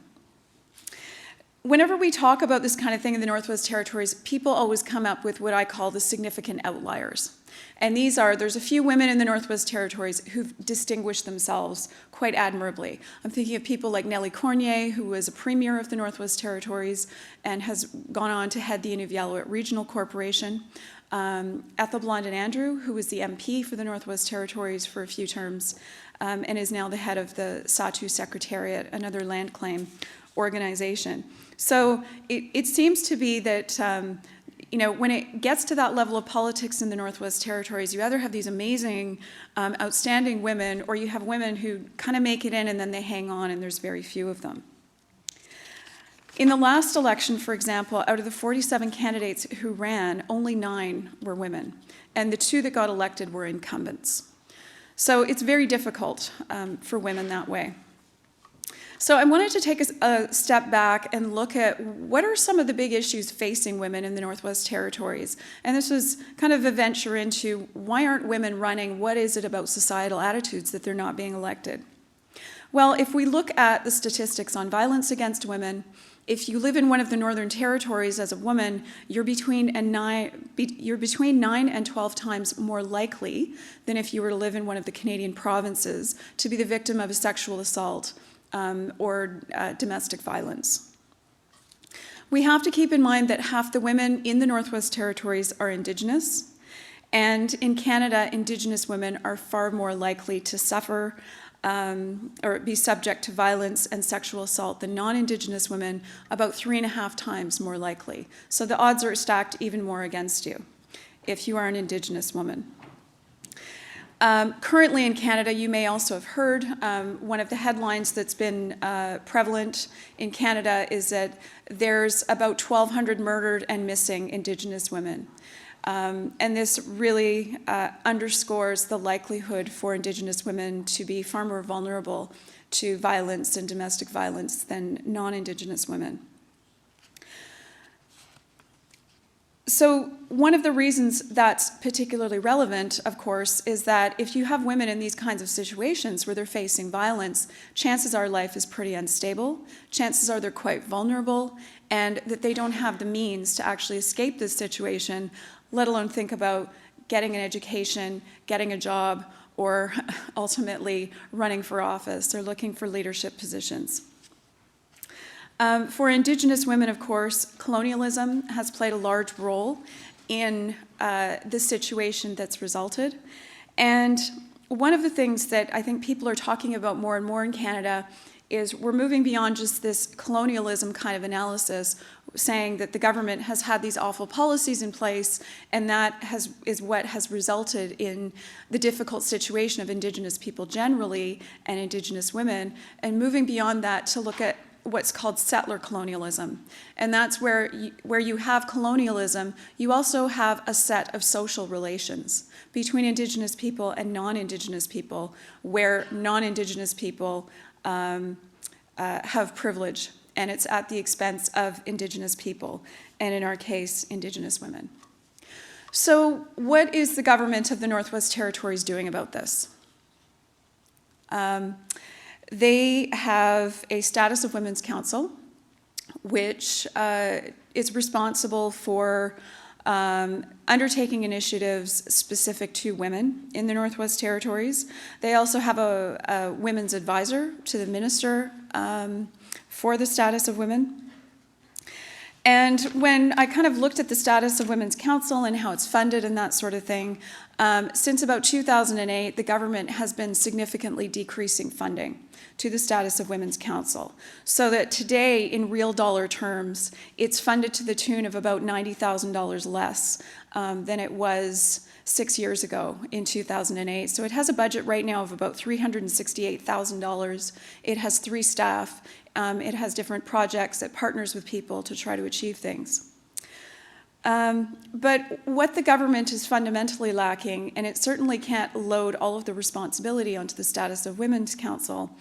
Whenever we talk about this kind of thing in the Northwest Territories, people always come up with what I call the significant outliers. And there's a few women in the Northwest Territories who've distinguished themselves quite admirably. I'm thinking of people like Nellie Cornier, who was a premier of the Northwest Territories and has gone on to head the Inuvialuit Regional Corporation. Ethel Blondin Andrew, who was the MP for the Northwest Territories for a few terms, and is now the head of the Satu Secretariat, another land claim organization. So it seems to be that, when it gets to that level of politics in the Northwest Territories, you either have these amazing, outstanding women, or you have women who kind of make it in and then they hang on, and there's very few of them. In the last election, for example, out of the 47 candidates who ran, only 9 were women, and the 2 that got elected were incumbents. So it's very difficult for women that way. So I wanted to take a step back and look at what are some of the big issues facing women in the Northwest Territories. And this was kind of a venture into why aren't women running? What is it about societal attitudes that they're not being elected? Well, if we look at the statistics on violence against women, if you live in one of the Northern Territories as a woman, you're between 9 and 12 times more likely than if you were to live in one of the Canadian provinces to be the victim of a sexual assault or domestic violence. We have to keep in mind that half the women in the Northwest Territories are Indigenous, and in Canada, Indigenous women are far more likely to suffer or be subject to violence and sexual assault than non-Indigenous women, about 3.5 times more likely. So the odds are stacked even more against you if you are an Indigenous woman. Currently in Canada, you may also have heard, one of the headlines that's been prevalent in Canada is that there's about 1,200 murdered and missing Indigenous women. And this really underscores the likelihood for Indigenous women to be far more vulnerable to violence and domestic violence than non-Indigenous women. So one of the reasons that's particularly relevant, of course, is that if you have women in these kinds of situations where they're facing violence, chances are life is pretty unstable, chances are they're quite vulnerable, and that they don't have the means to actually escape this situation, let alone think about getting an education, getting a job, or ultimately running for office or looking for leadership positions. For Indigenous women, of course, colonialism has played a large role in the situation that's resulted. And one of the things that I think people are talking about more and more in Canada is we're moving beyond just this colonialism kind of analysis, saying that the government has had these awful policies in place, and that is what has resulted in the difficult situation of Indigenous people generally and Indigenous women, and moving beyond that to look at what's called settler colonialism. And that's where you have colonialism, you also have a set of social relations between Indigenous people and non-Indigenous people, where non-Indigenous people have privilege, and it's at the expense of Indigenous people, and in our case, Indigenous women. So what is the government of the Northwest Territories doing about this? They have a status of Women's Council, which is responsible for undertaking initiatives specific to women in the Northwest Territories. They also have a women's advisor to the minister for the status of women. And when I kind of looked at the status of Women's Council and how it's funded and that sort of thing, since about 2008, the government has been significantly decreasing funding to the status of Women's Council. So that today, in real dollar terms, it's funded to the tune of about $90,000 less than it was 6 years ago in 2008. So it has a budget right now of about $368,000. It has 3 staff. It has different projects. It partners with people to try to achieve things. But what the government is fundamentally lacking, and it certainly can't load all of the responsibility onto the status of Women's Council,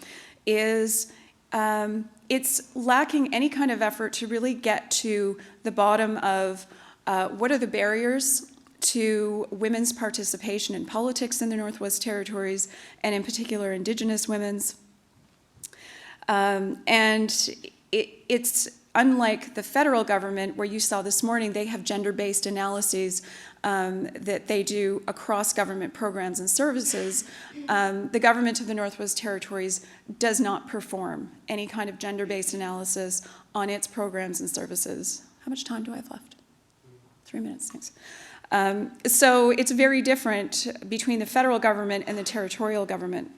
is it's lacking any kind of effort to really get to the bottom of what are the barriers to women's participation in politics in the Northwest Territories, and in particular Indigenous women's. And it's unlike the federal government, where you saw this morning, they have gender-based analyses that they do across government programs and services. The government of the Northwest Territories does not perform any kind of gender-based analysis on its programs and services. How much time do I have left? 3 minutes, thanks. So it's very different between the federal government and the territorial government.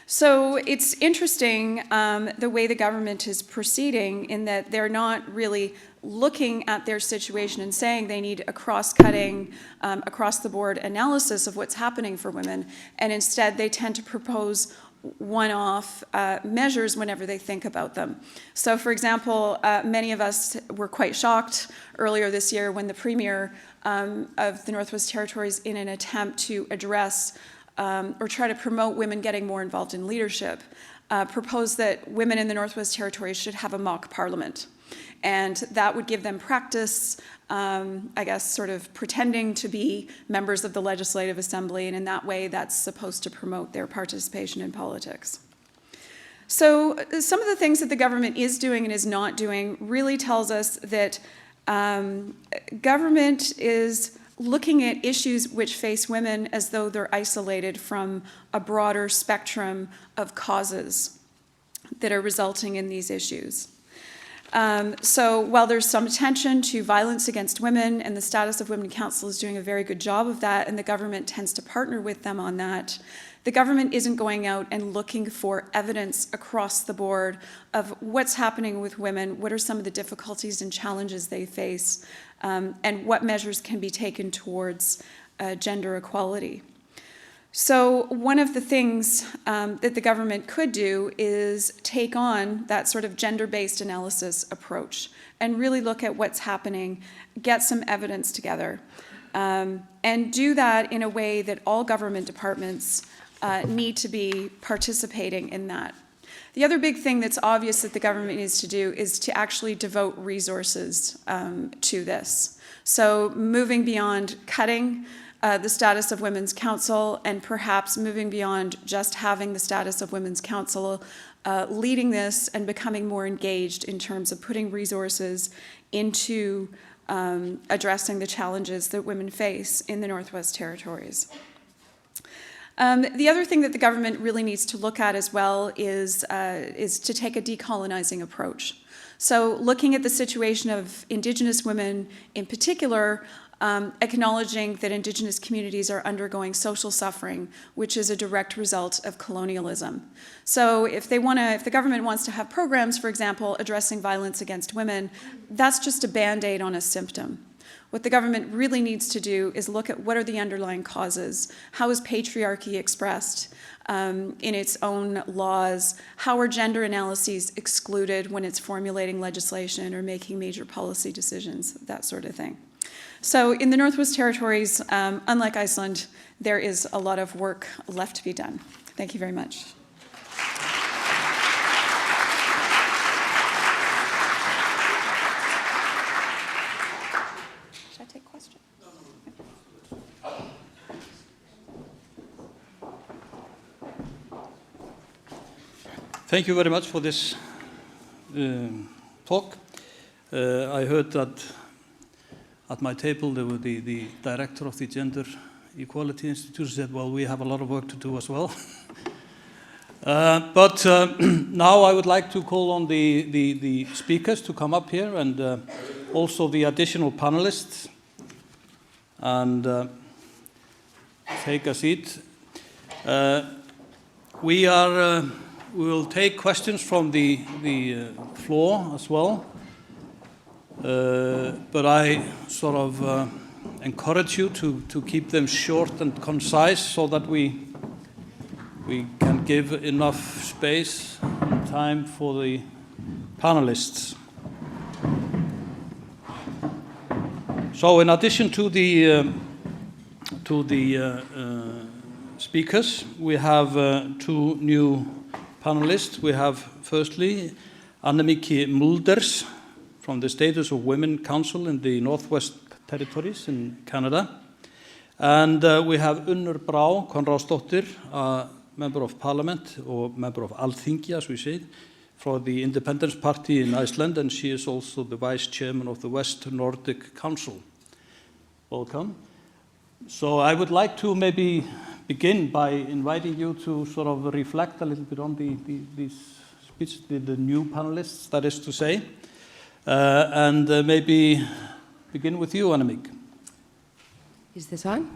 So it's interesting the way the government is proceeding, in that they're not really looking at their situation and saying they need a cross-cutting, across-the-board analysis of what's happening for women, and instead they tend to propose one-off measures whenever they think about them. So for example, many of us were quite shocked earlier this year when the Premier of the Northwest Territories, in an attempt to address or try to promote women getting more involved in leadership, proposed that women in the Northwest Territories should have a mock parliament. And that would give them practice, I guess, sort of pretending to be members of the Legislative Assembly, and in that way that's supposed to promote their participation in politics. So some of the things that the government is doing and is not doing really tells us that government is looking at issues which face women as though they're isolated from a broader spectrum of causes that are resulting in these issues. So while there's some attention to violence against women, and the Status of Women Council is doing a very good job of that, and the government tends to partner with them on that, the government isn't going out and looking for evidence across the board of what's happening with women, what are some of the difficulties and challenges they face, and what measures can be taken towards gender equality. So one of the things that the government could do is take on that sort of gender-based analysis approach and really look at what's happening, get some evidence together, and do that in a way that all government departments need to be participating in that. The other big thing that's obvious that the government needs to do is to actually devote resources to this. So moving beyond cutting the Status of Women's Council, and perhaps moving beyond just having the Status of Women's Council, leading this and becoming more engaged in terms of putting resources into addressing the challenges that women face in the Northwest Territories. The other thing that the government really needs to look at as well is to take a decolonizing approach. So looking at the situation of Indigenous women in particular, acknowledging that Indigenous communities are undergoing social suffering, which is a direct result of colonialism. So if the government wants to have programs, for example, addressing violence against women, that's just a Band-Aid on a symptom. What the government really needs to do is look at what are the underlying causes, how is patriarchy expressed in its own laws, how are gender analyses excluded when it's formulating legislation or making major policy decisions, that sort of thing. So in the Northwest Territories, unlike Iceland, there is a lot of work left to be done. Thank you very much. Should I take questions? Thank you very much for this talk. I heard that at my table, the director of the Gender Equality Institute said, well, we have a lot of work to do as well. But now I would like to call on the speakers to come up here, and also the additional panelists, and take a seat. We will take questions from the floor as well. But I sort of encourage you to keep them short and concise so that we can give enough space and time for the panelists. So in addition to the speakers, we have two new panelists. We have firstly Annemieke Mulders from the Status of Women Council in the Northwest Territories in Canada. And we have Unnur Konráðsdóttir, a member of Parliament, or member of Alþingi, as we say, for the Independence Party in Iceland, and she is also the Vice Chairman of the West Nordic Council. Welcome. So I would like to maybe begin by inviting you to sort of reflect a little bit on these speeches, the new panelists, that is to say. And maybe begin with you, Annemieke. Is this on?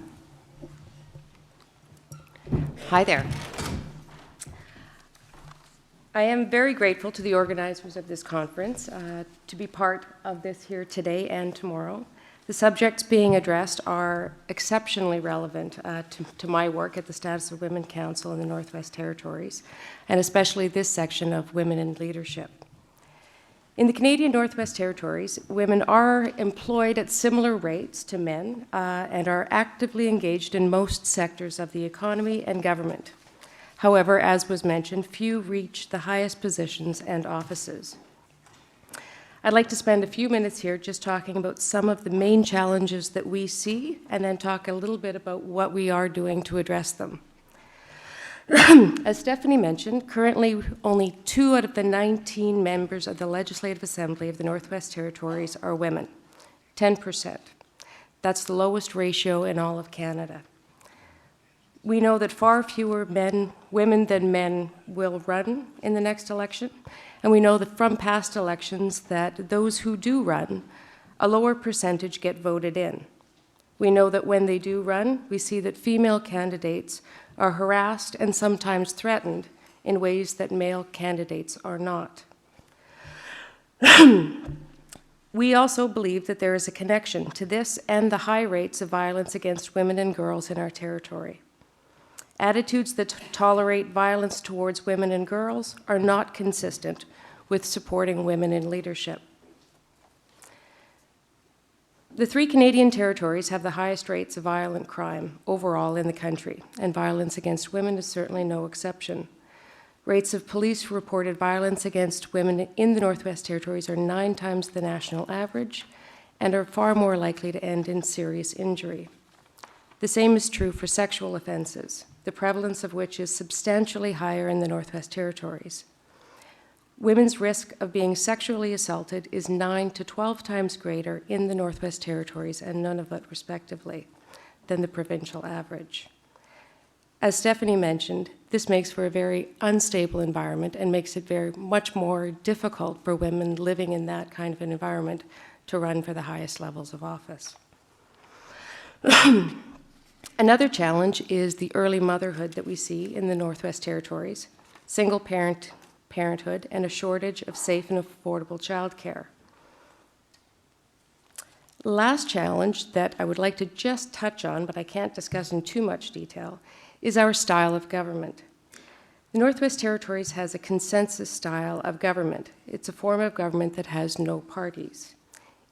Hi there. I am very grateful to the organizers of this conference to be part of this here today and tomorrow. The subjects being addressed are exceptionally relevant to my work at the Status of Women Council in the Northwest Territories, and especially this section of Women in Leadership. In the Canadian Northwest Territories, women are employed at similar rates to men and are actively engaged in most sectors of the economy and government. However, as was mentioned, few reach the highest positions and offices. I'd like to spend a few minutes here just talking about some of the main challenges that we see, and then talk a little bit about what we are doing to address them. As Stephanie mentioned, currently only 2 out of the 19 members of the Legislative Assembly of the Northwest Territories are women, 10%. That's the lowest ratio in all of Canada. We know that far fewer women than men will run in the next election, and we know that from past elections that those who do run, a lower percentage get voted in. We know that when they do run, we see that female candidates are harassed and sometimes threatened in ways that male candidates are not. We also believe that there is a connection to this and the high rates of violence against women and girls in our territory. Attitudes that tolerate violence towards women and girls are not consistent with supporting women in leadership. The 3 Canadian territories have the highest rates of violent crime overall in the country, and violence against women is certainly no exception. Rates of police-reported violence against women in the Northwest Territories are 9 times the national average and are far more likely to end in serious injury. The same is true for sexual offenses, the prevalence of which is substantially higher in the Northwest Territories. Women's risk of being sexually assaulted is 9 to 12 times greater in the Northwest Territories and Nunavut, respectively, than the provincial average. As Stephanie mentioned, this makes for a very unstable environment and makes it very much more difficult for women living in that kind of an environment to run for the highest levels of office. Another challenge is the early motherhood that we see in the Northwest Territories, single parenthood, and a shortage of safe and affordable childcare. The last challenge that I would like to just touch on, but I can't discuss in too much detail, is our style of government. The Northwest Territories has a consensus style of government. It's a form of government that has no parties.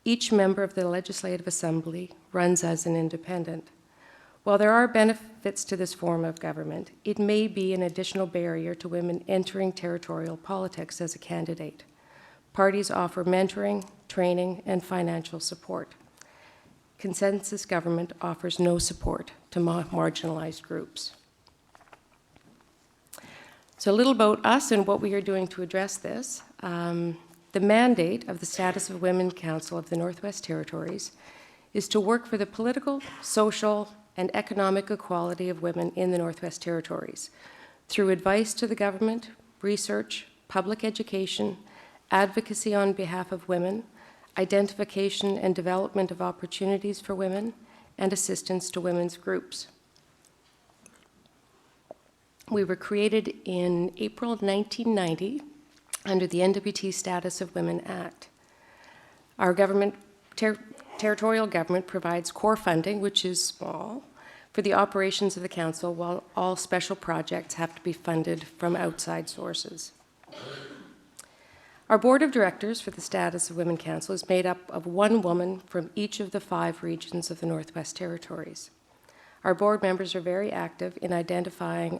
Each member of the Legislative Assembly runs as an independent. While there are benefits to this form of government, it may be an additional barrier to women entering territorial politics as a candidate. Parties offer mentoring, training, and financial support. Consensus government offers no support to marginalized groups. So a little about us and what we are doing to address this. The mandate of the Status of Women Council of the Northwest Territories is to work for the political, social, and economic equality of women in the Northwest Territories through advice to the government, research, public education, advocacy on behalf of women, identification and development of opportunities for women, and assistance to women's groups. We were created in April of 1990 under the NWT Status of Women Act. Our territorial government provides core funding, which is small, for the operations of the council, while all special projects have to be funded from outside sources. Our board of directors for the Status of Women Council is made up of 1 woman from each of the 5 regions of the Northwest Territories. Our board members are very active in identifying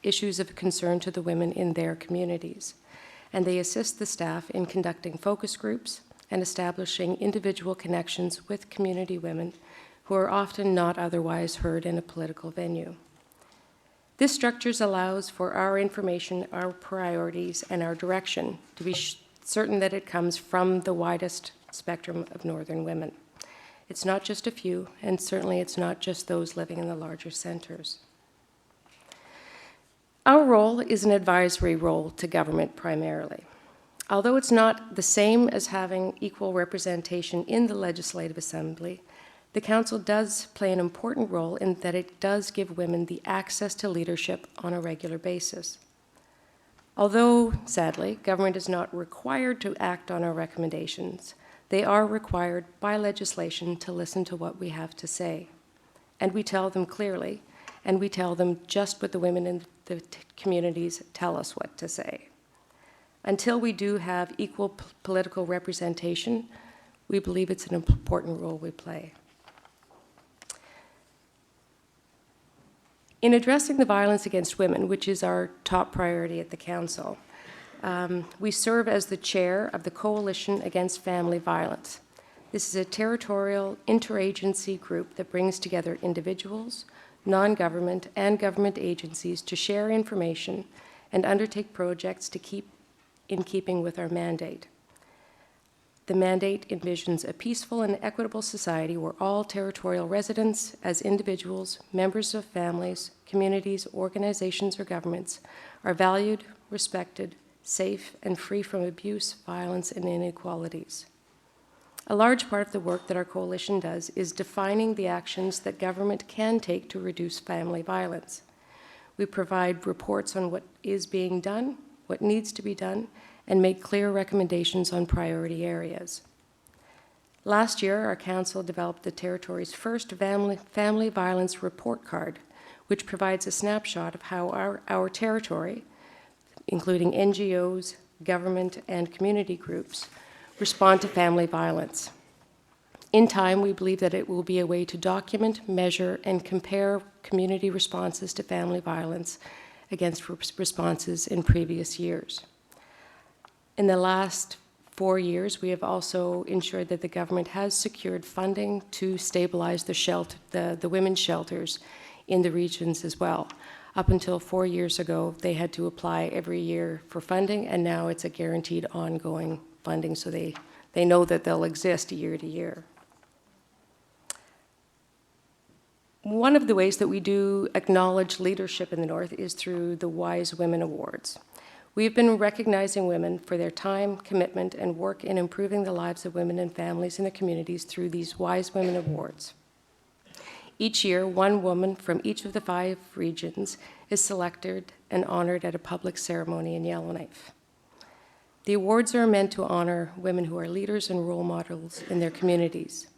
issues of concern to the women in their communities, and they assist the staff in conducting focus groups and establishing individual connections with community women who are often not otherwise heard in a political venue. This structure allows for our information, our priorities, and our direction to be certain that it comes from the widest spectrum of Northern women. It's not just a few, and certainly it's not just those living in the larger centers. Our role is an advisory role to government primarily. Although it's not the same as having equal representation in the Legislative Assembly, the Council does play an important role in that it does give women the access to leadership on a regular basis. Although, sadly, government is not required to act on our recommendations, they are required by legislation to listen to what we have to say. And we tell them clearly, and we tell them just what the women in the communities tell us what to say. Until we do have equal political representation, we believe it's an important role we play. In addressing the violence against women, which is our top priority at the Council, we serve as the chair of the Coalition Against Family Violence. This is a territorial interagency group that brings together individuals, non-government, and government agencies to share information and undertake projects to keep in keeping with our mandate. The mandate envisions a peaceful and equitable society where all territorial residents, as individuals, members of families, communities, organizations, or governments, are valued, respected, safe, and free from abuse, violence, and inequalities. A large part of the work that our coalition does is defining the actions that government can take to reduce family violence. We provide reports on what is being done, what needs to be done, and make clear recommendations on priority areas. Last year, our council developed the territory's first family violence report card, which provides a snapshot of how our territory, including NGOs, government, and community groups, respond to family violence. In time, we believe that it will be a way to document, measure, and compare community responses to family violence against responses in previous years. In the last 4 years, we have also ensured that the government has secured funding to stabilize the women's shelters in the regions as well. Up until 4 years ago, they had to apply every year for funding, and now it's a guaranteed ongoing funding, so they know that they'll exist year to year. One of the ways that we do acknowledge leadership in the North is through the Wise Women Awards. We've been recognizing women for their time, commitment, and work in improving the lives of women and families in the communities through these Wise Women Awards. Each year, one woman from each of the 5 regions is selected and honored at a public ceremony in Yellowknife. The awards are meant to honor women who are leaders and role models in their communities.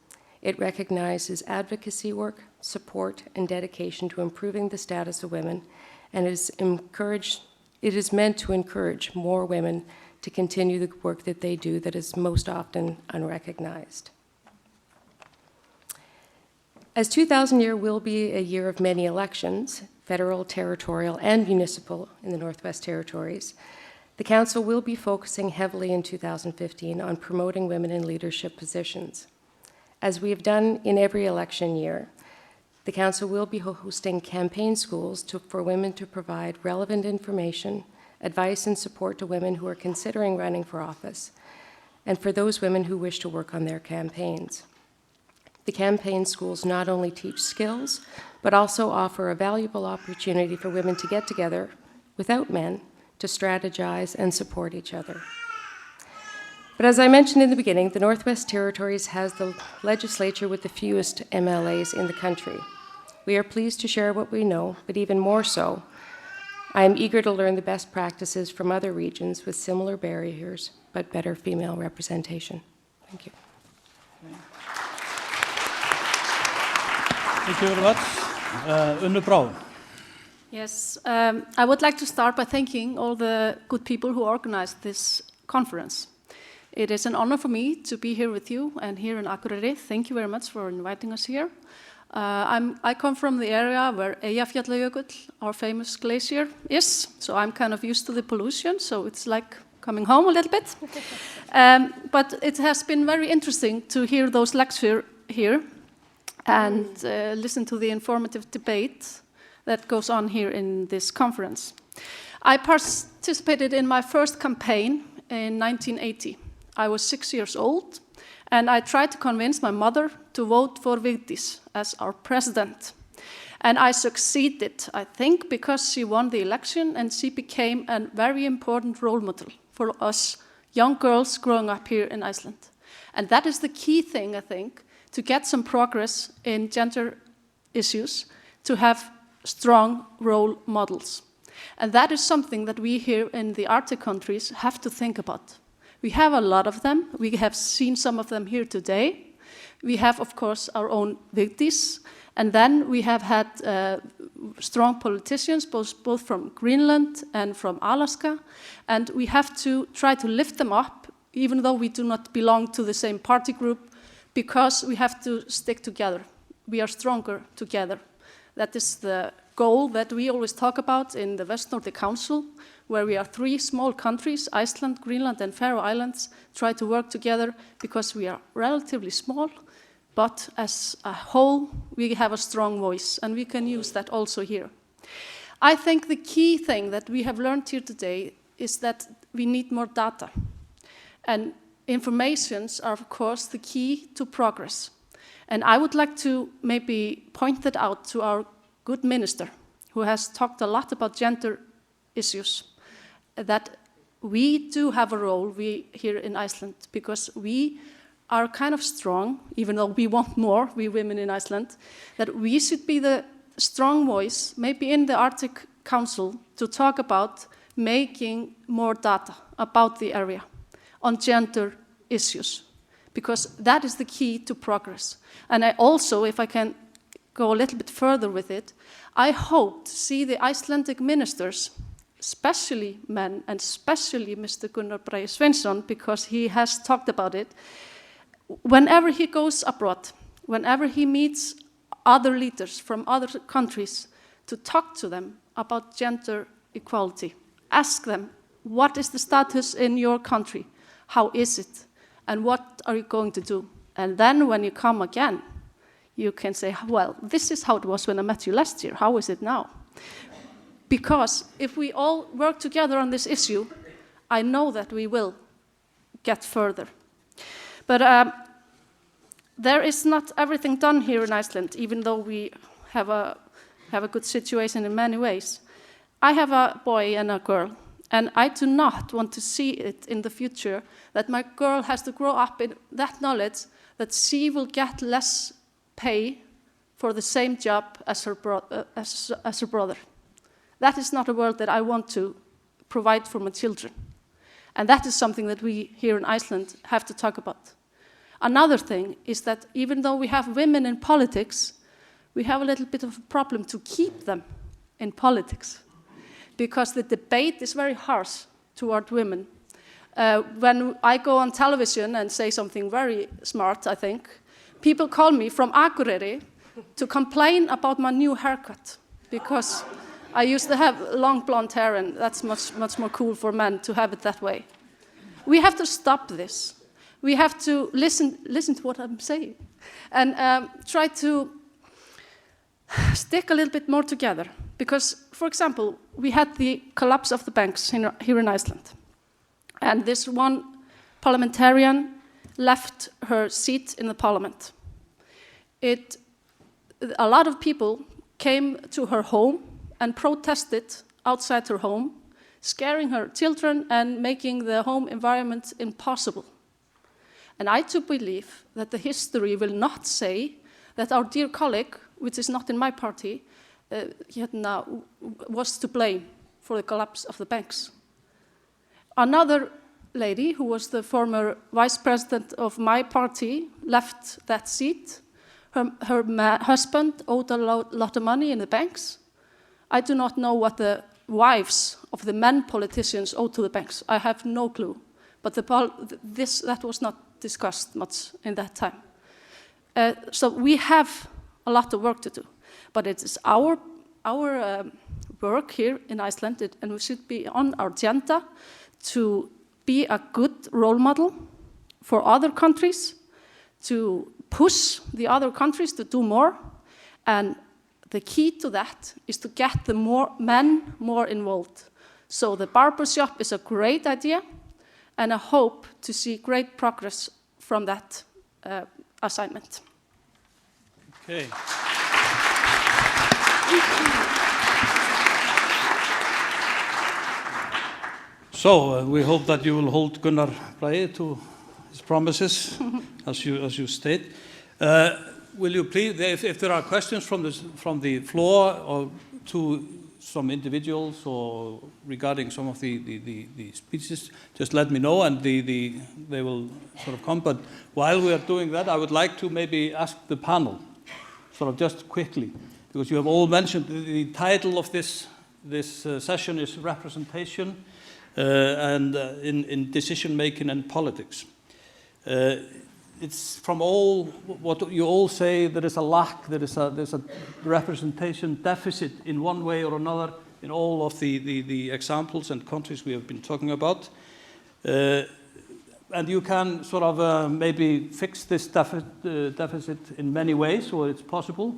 It recognizes advocacy work, support, and dedication to improving the status of women, and it is meant to encourage more women to continue the work that they do that is most often unrecognized. As 2000 year will be a year of many elections, federal, territorial, and municipal in the Northwest Territories, the Council will be focusing heavily in 2015 on promoting women in leadership positions. As we have done in every election year, the Council will be hosting campaign schools for women to provide relevant information, advice, and support to women who are considering running for office, and for those women who wish to work on their campaigns. The campaign schools not only teach skills, but also offer a valuable opportunity for women to get together without men to strategize and support each other. But as I mentioned in the beginning, the Northwest Territories has the legislature with the fewest MLAs in the country. We are pleased to share what we know, but even more so, I am eager to learn the best practices from other regions with similar barriers, but better female representation. Thank you. Thank you very much. Unnur. Yes, I would like to start by thanking all the good people who organized this conference. It is an honor for me to be here with you and here in Akureyri. Thank you very much for inviting us here. I come from the area where Eyjafjallajökull, our famous glacier, is, so I'm kind of used to the pollution, so it's like coming home a little bit. But it has been very interesting to hear those lectures here and listen to the informative debate that goes on here in this conference. I participated in my first campaign in 1980. I was 6 years old, and I tried to convince my mother to vote for Vigdís as our president. And I succeeded, I think, because she won the election and she became a very important role model for us young girls growing up here in Iceland. And that is the key thing, I think, to get some progress in gender issues, to have strong role models. And that is something that we here in the Arctic countries have to think about. We have a lot of them. We have seen some of them here today. We have, of course, our own Vigdís, and then we have had strong politicians, both from Greenland and from Alaska, and we have to try to lift them up, even though we do not belong to the same party group, because we have to stick together. We are stronger together. That is the goal that we always talk about in the West Nordic Council, where we are 3 small countries, Iceland, Greenland, and Faroe Islands, try to work together because we are relatively small, but as a whole, we have a strong voice, and we can use that also here. I think the key thing that we have learned here today is that we need more data. And informations are, of course, the key to progress. And I would like to maybe point that out to our good minister, who has talked a lot about gender issues, that we do have a role here in Iceland, because we are kind of strong, even though we want more, we women in Iceland, that we should be the strong voice, maybe in the Arctic Council, to talk about making more data about the area on gender issues, because that is the key to progress. And I also, if I can go a little bit further with it, I hope to see the Icelandic ministers, especially men, and especially Mr. Gunnar Bragi Svensson, because he has talked about it, whenever he goes abroad, whenever he meets other leaders from other countries, to talk to them about gender equality. Ask them, what is the status in your country? How is it? And what are you going to do? And then when you come again, you can say, well, this is how it was when I met you last year. How is it now? Because if we all work together on this issue, I know that we will get further. But there is not everything done here in Iceland, even though we have a good situation in many ways. I have a boy and a girl, and I do not want to see it in the future that my girl has to grow up in that knowledge that she will get less pay for the same job as her brother. That is not a world that I want to provide for my children. And that is something that we here in Iceland have to talk about. Another thing is that even though we have women in politics, we have a little bit of a problem to keep them in politics, because the debate is very harsh toward women. When I go on television and say something very smart, I think, people call me from Akureyri to complain about my new haircut, because I used to have long blonde hair, and that's much more cool for men to have it that way. We have to stop this. We have to listen to what I'm saying, and try to stick a little bit more together. Because, for example, we had the collapse of the banks here in Iceland, and this one parliamentarian left her seat in the parliament. A lot of people came to her home and protested outside her home, scaring her children and making the home environment impossible. And I do believe that the history will not say that our dear colleague, which is not in my party, was to blame for the collapse of the banks. Another lady, who was the former vice president of my party, left that seat. Her husband owed a lot of money in the banks. I do not know what the wives of the men politicians owe to the banks. I have no clue. But that was not discussed much in that time. So we have a lot of work to do. But it is our work here in Iceland, and we should be on our agenda to be a good role model for other countries, to push the other countries to do more. And the key to that is to get the men more involved. So the barbershop is a great idea, and I hope to see great progress from that assignment. Okay. So we hope that you will hold Gunnar Bragi to his promises, as you state. Will you please, if there are questions from the floor or to some individuals or regarding some of the speeches, just let me know, and they will sort of come. But while we are doing that, I would like to maybe ask the panel, sort of just quickly, because you have all mentioned the title of this session is Representation and in Decision Making and Politics. It's from all what you all say, there is a lack, there's a representation deficit in one way or another in all of the examples and countries we have been talking about. and you can sort of maybe fix this deficit in many ways, or it's possible.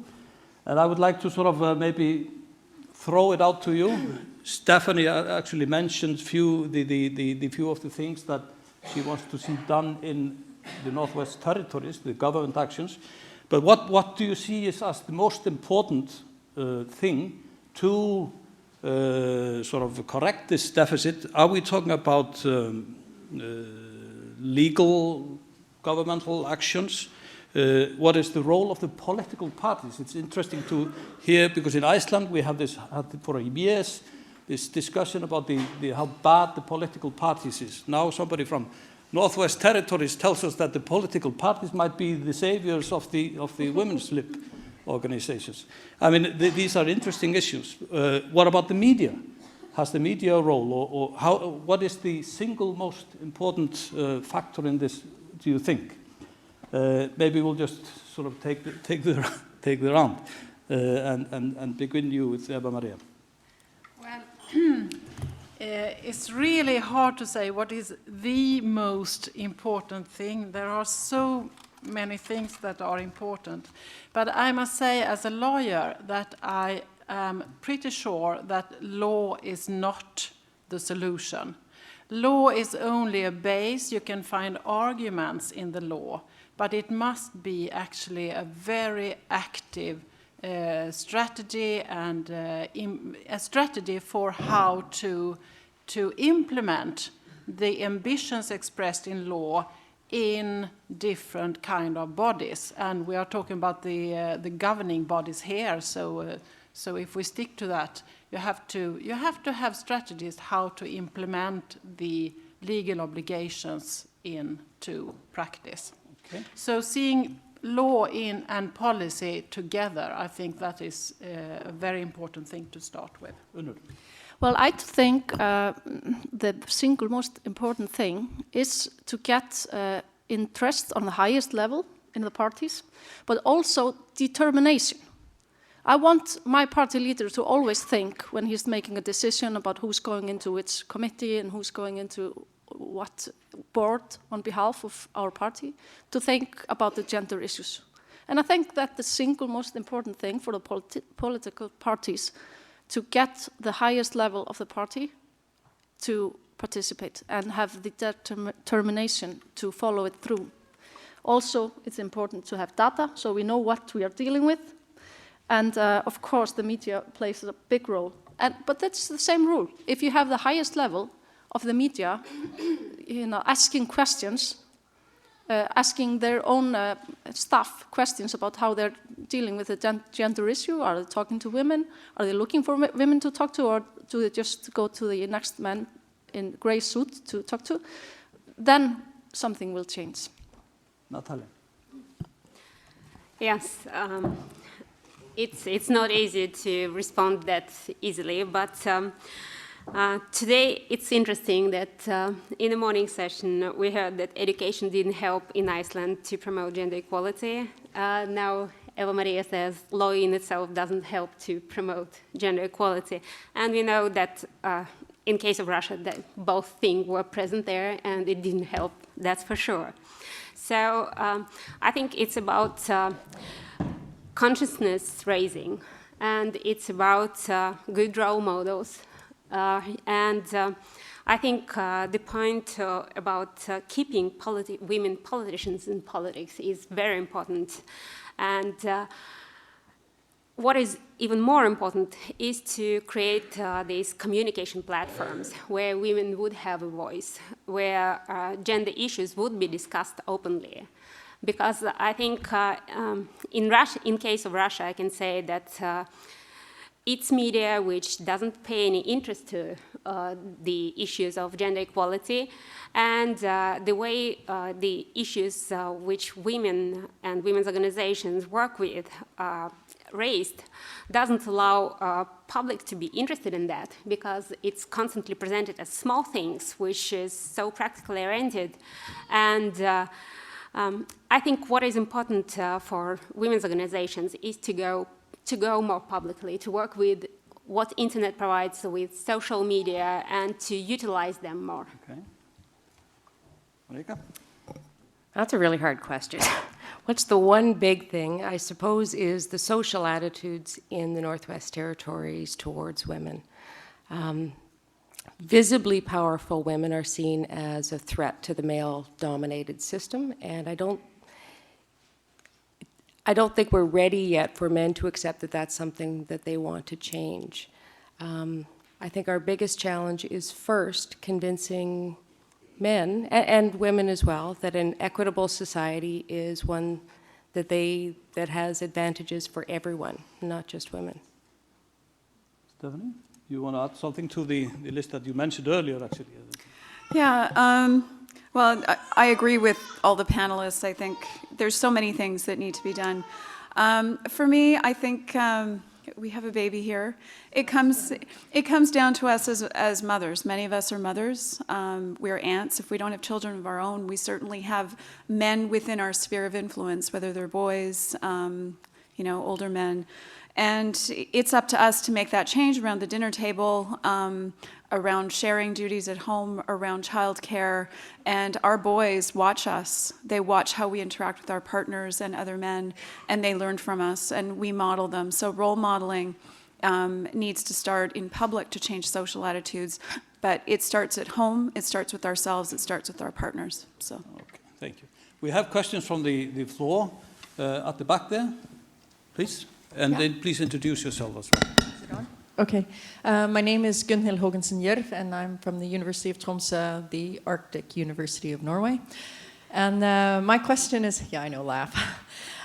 And I would like to sort of maybe throw it out to you. Stephanie actually mentioned the few of the things that she wants to see done in the Northwest Territories, the government actions. But what do you see as the most important thing to sort of correct this deficit? Are we talking about legal governmental actions? What is the role of the political parties? It's interesting to hear, because in Iceland we have had for years this discussion about how bad the political parties is. Now somebody from Northwest Territories tells us that the political parties might be the saviors of the women's lib organizations. I mean, these are interesting issues. What about the media? Has the media a role, or what is the single most important factor in this, do you think? Maybe we'll just sort of take the round and begin you with Eva-Maria. Well, it's really hard to say what is the most important thing. There are so many things that are important. But I must say, as a lawyer, that I am pretty sure that law is not the solution. Law is only a base. You can find arguments in the law, but it must be actually a very active strategy and a strategy for how to implement the ambitions expressed in law in different kind of bodies. And we are talking about the governing bodies here. So if we stick to that, you have to have strategies how to implement the legal obligations into practice. Okay. So seeing law and policy together, I think that is a very important thing to start with. Unnur. Well, I think the single most important thing is to get interest on the highest level in the parties, but also determination. I want my party leader to always think, when he's making a decision about who's going into which committee and who's going into what board on behalf of our party, to think about the gender issues. And I think that the single most important thing for the political parties to get the highest level of the party to participate and have the determination to follow it through. Also, it's important to have data so we know what we are dealing with. And of course, the media plays a big role. But that's the same rule. If you have the highest level of the media, asking questions, asking their own staff questions about how they're dealing with the gender issue. Are they talking to women? Are they looking for women to talk to, or do they just go to the next man in grey suit to talk to? Then something will change. Natalia. Yes, it's not easy to respond that easily, but today it's interesting that in the morning session we heard that education didn't help in Iceland to promote gender equality. Now Eva-Maria says law in itself doesn't help to promote gender equality. And we know that in case of Russia, that both things were present there and it didn't help, that's for sure. So I think it's about consciousness raising, and it's about good role models. I think the point about keeping women politicians in politics is very important. And what is even more important is to create these communication platforms where women would have a voice, where gender issues would be discussed openly. Because I think in case of Russia, I can say that it's media which doesn't pay any interest to the issues of gender equality, and the way the issues which women and women's organizations work with raised doesn't allow public to be interested in that, because it's constantly presented as small things, which is so practically oriented. And I think what is important for women's organizations is to go more publicly, to work with what internet provides with social media and to utilize them more. Okay. Marika? That's a really hard question. What's the one big thing, I suppose, is the social attitudes in the Northwest Territories towards women. Visibly powerful women are seen as a threat to the male-dominated system, and I don't think we're ready yet for men to accept that that's something that they want to change. I think our biggest challenge is first convincing men, and women as well, that an equitable society is one that has advantages for everyone, not just women. Stephanie, you want to add something to the list that you mentioned earlier, actually? Yeah, well, I agree with all the panelists. I think there's so many things that need to be done. For me, I think we have a baby here. It comes down to us as mothers. Many of us are mothers. We're aunts. If we don't have children of our own, we certainly have men within our sphere of influence, whether they're boys, older men. And it's up to us to make that change around the dinner table, around sharing duties at home, around childcare. And our boys watch us. They watch how we interact with our partners and other men, and they learn from us, and we model them. So role modeling needs to start in public to change social attitudes, but it starts at home, it starts with ourselves, it starts with our partners. So. Okay, thank you. We have questions from the floor at the back there, please. And then please introduce yourself as well. Is it on? Okay. My name is Gunhild Hågensen-Gjørv, and I'm from the University of Tromsø, the Arctic University of Norway. And my question is, yeah, I know, laugh.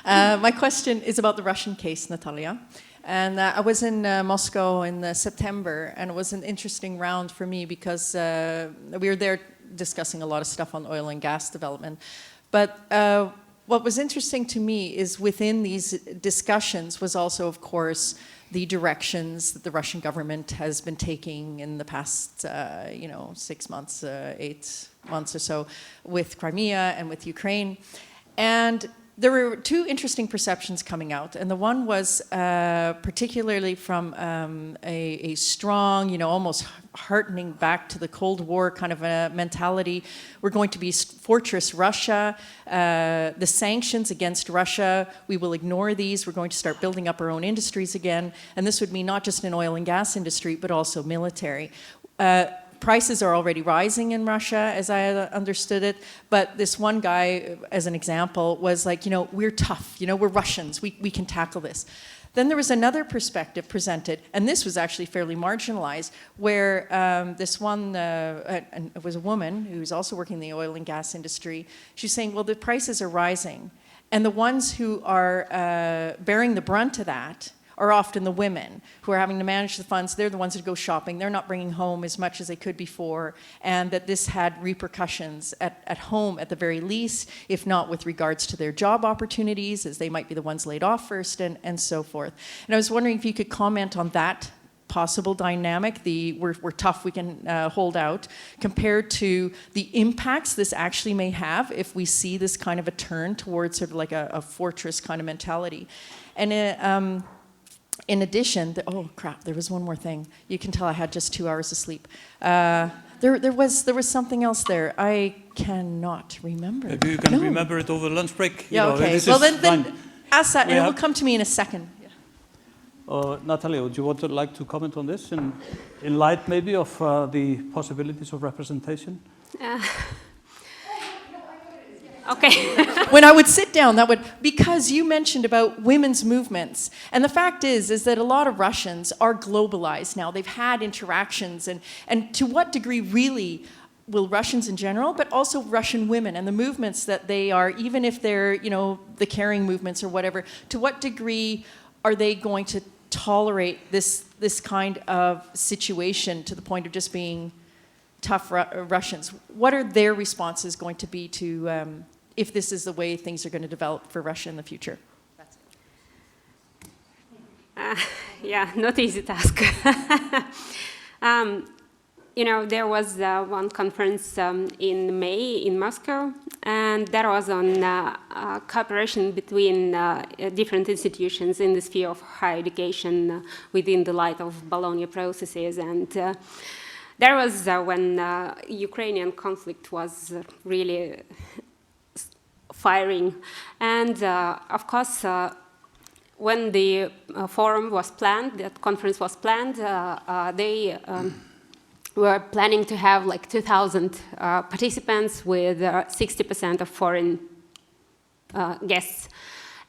My question is about the Russian case, Natalia. And I was in Moscow in September, and it was an interesting round for me because we were there discussing a lot of stuff on oil and gas development. But what was interesting to me is within these discussions was also, of course, the directions that the Russian government has been taking in the past, 6 months, 8 months or so with Crimea and with Ukraine. And there were two interesting perceptions coming out, and the one was particularly from a strong, almost heartening back to the Cold War kind of a mentality. We're going to be fortress Russia. The sanctions against Russia, we will ignore these. We're going to start building up our own industries again, and this would mean not just an oil and gas industry, but also military. Prices are already rising in Russia, as I understood it. But this one guy, as an example, was like, we're tough. We're Russians. We can tackle this. Then there was another perspective presented, and this was actually fairly marginalized, where this one, and it was a woman who was also working in the oil and gas industry. She's saying, well, the prices are rising. And the ones who are bearing the brunt of that are often the women who are having to manage the funds. They're the ones that go shopping. They're not bringing home as much as they could before, and that this had repercussions at home at the very least, if not with regards to their job opportunities, as they might be the ones laid off first, and so forth. And I was wondering if you could comment on that possible dynamic, we're tough, we can hold out, compared to the impacts this actually may have if we see this kind of a turn towards sort of like a fortress kind of mentality. And in addition, oh crap, there was one more thing. You can tell I had just 2 hours of sleep. There was something else there. I cannot remember. Maybe you can remember it over lunch break. Yeah, okay. Well, then ask that, and it will come to me in a second. Yeah. Natalia, would you like to comment on this in light maybe of the possibilities of representation? Okay. When I would sit down, because you mentioned about women's movements, and the fact is that a lot of Russians are globalized now. They've had interactions, and to what degree really will Russians in general, but also Russian women and the movements that they are, even if they're, the caring movements or whatever, to what degree are they going to tolerate this kind of situation to the point of just being tough Russians? What are their responses going to be to if this is the way things are going to develop for Russia in the future? Yeah, not easy task. There was one conference in May in Moscow, and that was on cooperation between different institutions in the sphere of higher education within the light of Bologna processes. And There was when Ukrainian conflict was really firing. And of course, when the forum was planned, that conference was planned, they were planning to have like 2,000 participants with 60% of foreign guests.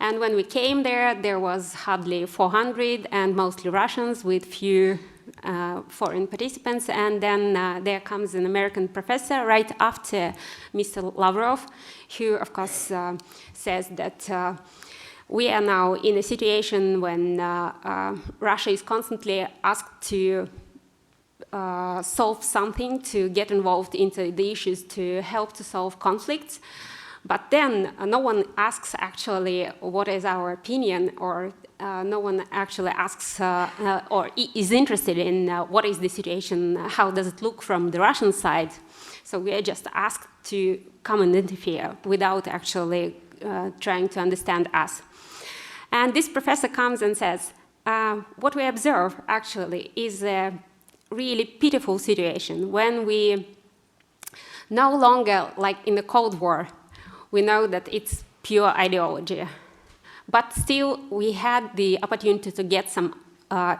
And when we came there, there was hardly 400 and mostly Russians with few foreign participants. And then there comes an American professor right after Mr. Lavrov, who of course says that we are now in a situation when Russia is constantly asked to solve something, to get involved into the issues, to help to solve conflicts. But then no one asks actually what is our opinion, or no one actually asks or is interested in what is the situation, how does it look from the Russian side. So we are just asked to come and interfere without actually trying to understand us. And this professor comes and says, what we observe actually is a really pitiful situation when we no longer, like in the Cold War, we know that it's pure ideology. But still, we had the opportunity to get some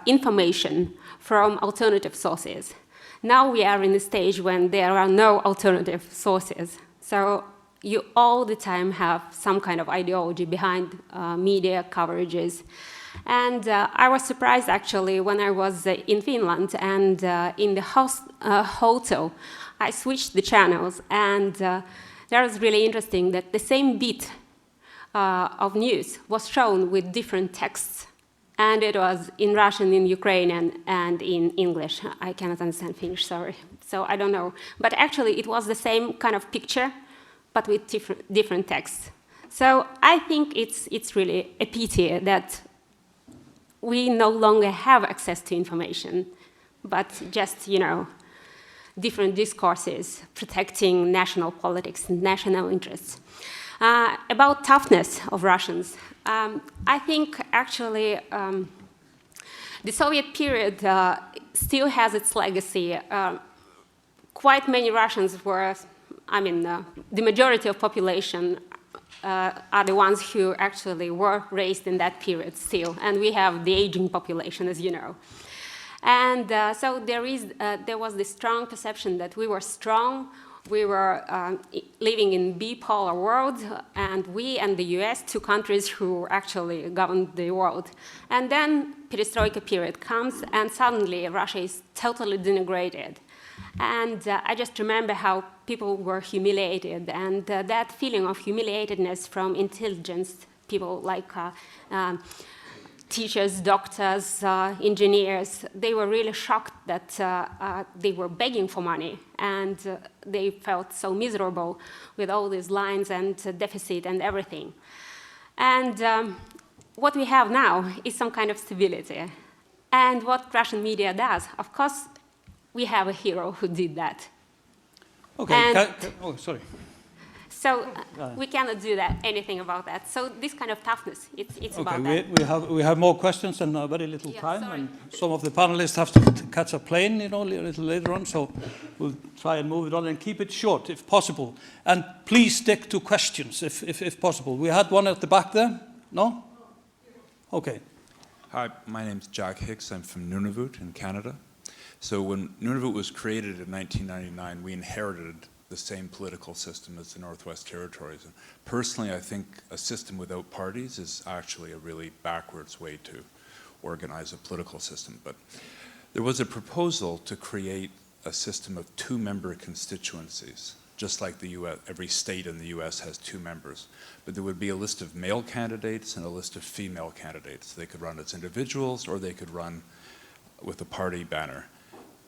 information from alternative sources. Now we are in a stage when there are no alternative sources. So you all the time have some kind of ideology behind media coverages. And I was surprised, actually, when I was in Finland and in the hotel, I switched the channels, and that was really interesting that the same bit of news was shown with different texts. And it was in Russian, in Ukrainian, and in English. I cannot understand Finnish, sorry. So I don't know. But actually, it was the same kind of picture, but with different texts. So I think it's really a pity that we no longer have access to information, but just, different discourses protecting national politics, national interests. About toughness of Russians, I think actually the Soviet period still has its legacy. Quite many Russians were, the majority of population are the ones who actually were raised in that period still, and we have the aging population, as you know. And so there was this strong perception that we were strong, we were living in bipolar world, and we and the US, two countries who actually governed the world. And then perestroika period comes, and suddenly Russia is totally denigrated. And I just remember how people were humiliated, and that feeling of humiliatedness from intelligence, people like teachers, doctors, engineers, they were really shocked that they were begging for money, and they felt so miserable with all these lines and deficit and everything. And what we have now is some kind of stability. And what Russian media does, of course, we have a hero who did that. Okay, oh, sorry. So we cannot do anything about that. So this kind of toughness, it's about that. We have more questions and very little time, sorry. and some of the panelists have to catch a plane, a little later on. So we'll try and move it on and keep it short, if possible. And please stick to questions, if possible. We had one at the back there. No? Okay. Hi, my name's Jack Hicks. I'm from Nunavut in Canada. So when Nunavut was created in 1999, we inherited the same political system as the Northwest Territories. And personally, I think a system without parties is actually a really backwards way to organize a political system. But there was a proposal to create a system of two-member constituencies, just like the US, every state in the US has 2 members. But there would be a list of male candidates and a list of female candidates. They could run as individuals, or they could run with a party banner.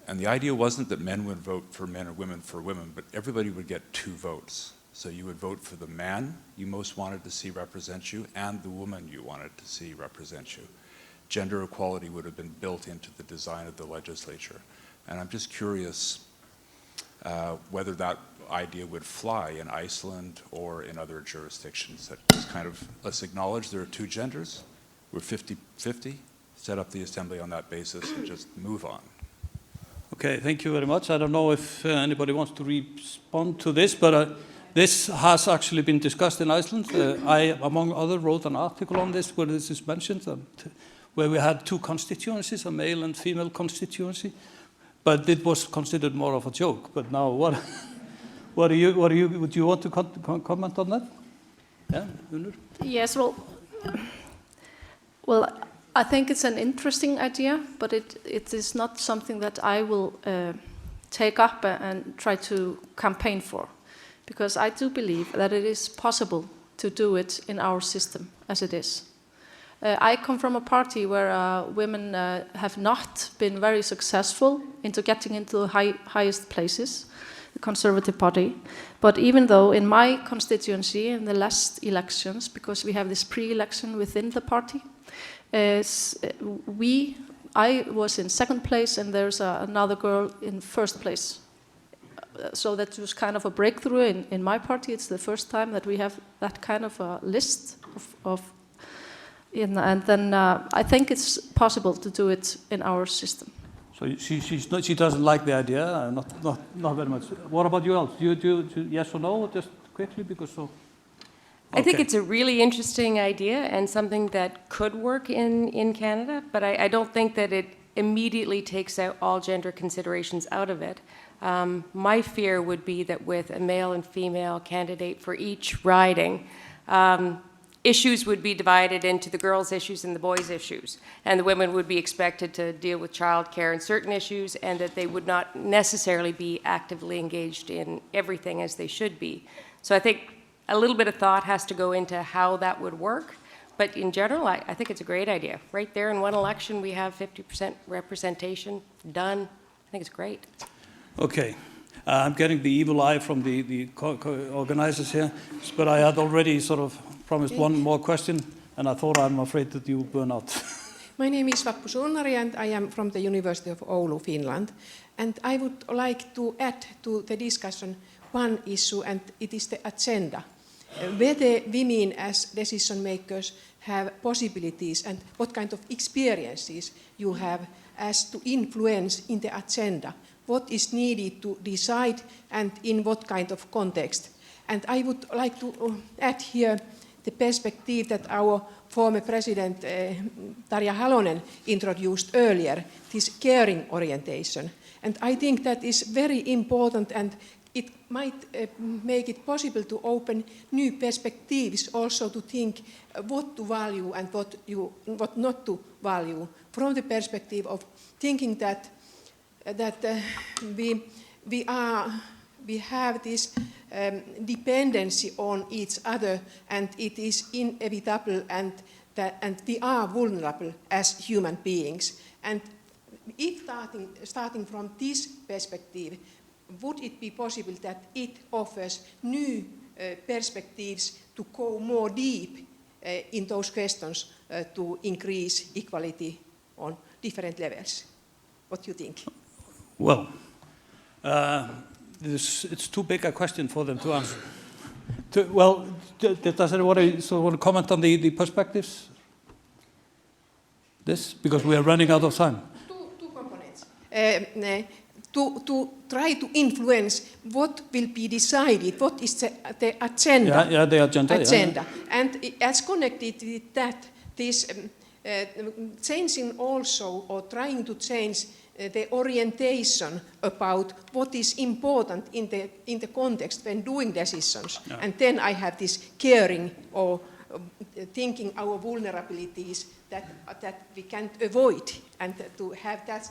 And the idea wasn't that men would vote for men or women for women, but everybody would get 2 votes. So you would vote for the man you most wanted to see represent you and the woman you wanted to see represent you. Gender equality would have been built into the design of the legislature. And I'm just curious whether that idea would fly in Iceland or in other jurisdictions. That just kind of, let's acknowledge there are 2 genders, we're 50-50, set up the assembly on that basis and just move on. Okay, thank you very much. I don't know if anybody wants to respond to this, but this has actually been discussed in Iceland. I, among others, wrote an article on this where this is mentioned, where we had two constituencies, a male and female constituency, but it was considered more of a joke. But now, would you want to comment on that? Yeah, Unnur? Yes, well, I think it's an interesting idea, but it is not something that I will take up and try to campaign for, because I do believe that it is possible to do it in our system as it is. I come from a party where women have not been very successful into getting into the highest places, the Conservative Party. But even though in my constituency, in the last elections, because we have this pre-election within the party, I was in second place and there's another girl in first place. So that was kind of a breakthrough in my party. It's the first time that we have that kind of a list and then I think it's possible to do it in our system. So she doesn't like the idea, not very much. What about you else? Do you yes or no, just quickly, because so. I think it's a really interesting idea and something that could work in Canada, but I don't think that it immediately takes out all gender considerations out of it. My fear would be that with a male and female candidate for each riding, issues would be divided into the girls' issues and the boys' issues, and the women would be expected to deal with childcare and certain issues, and that they would not necessarily be actively engaged in everything as they should be. So I think a little bit of thought has to go into how that would work, but in general, I think it's a great idea. Right there in one election, we have 50% representation done. I think it's great. Okay. I'm getting the evil eye from the organizers here, but I had already sort of promised one more question, and I thought I'm afraid that you will burn out. My name is Unnur, and I am from the University of Oulu, Finland. And I would like to add to the discussion one issue, and it is the agenda. Whether women as decision makers have possibilities and what kind of experiences you have as to influence in the agenda. What is needed to decide and in what kind of context. And I would like to add here the perspective that our former president Tarja Halonen introduced earlier, this caring orientation. And I think that is very important, and it might make it possible to open new perspectives also to think what to value and what not to value, from the perspective of thinking that we have this dependency on each other, and it is inevitable, and we are vulnerable as human beings. And if starting from this perspective, would it be possible that it offers new perspectives to go more deep in those questions to increase equality on different levels? What do you think? Well, it's too big a question for them to answer. Does anyone want to comment on the perspectives? This, because we are running out of time. Two components. To try to influence what will be decided, what is the agenda. Yeah, the agenda. Yeah. And as connected with that, this changing also, or trying to change the orientation about what is important in the context when doing decisions. Yeah. And then I have this caring, or thinking our vulnerabilities that we can't avoid, and to have that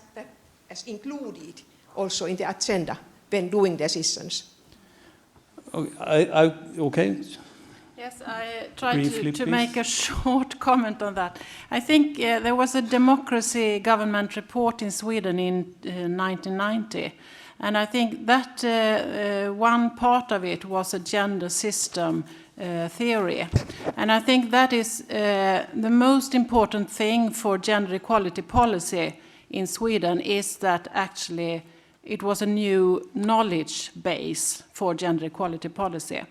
as included also in the agenda when doing decisions. Okay. Yes, I tried to make a short comment on that. I think there was a democracy government report in Sweden in 1990, and I think that one part of it was a gender system theory. And I think that is the most important thing for gender equality policy in Sweden, is that actually it was a new knowledge base for gender equality policy.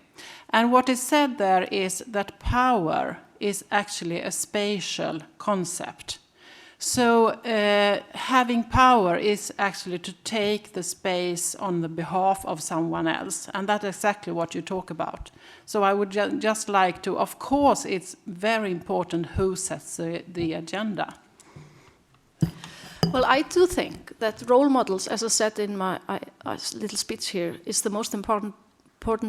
And what is said there is that power is actually a spatial concept. So having power is actually to take the space on the behalf of someone else, and that's exactly what you talk about. So I would just like to, of course, it's very important who sets the agenda. Well, I do think that role models, as I said in my little speech here, is the most important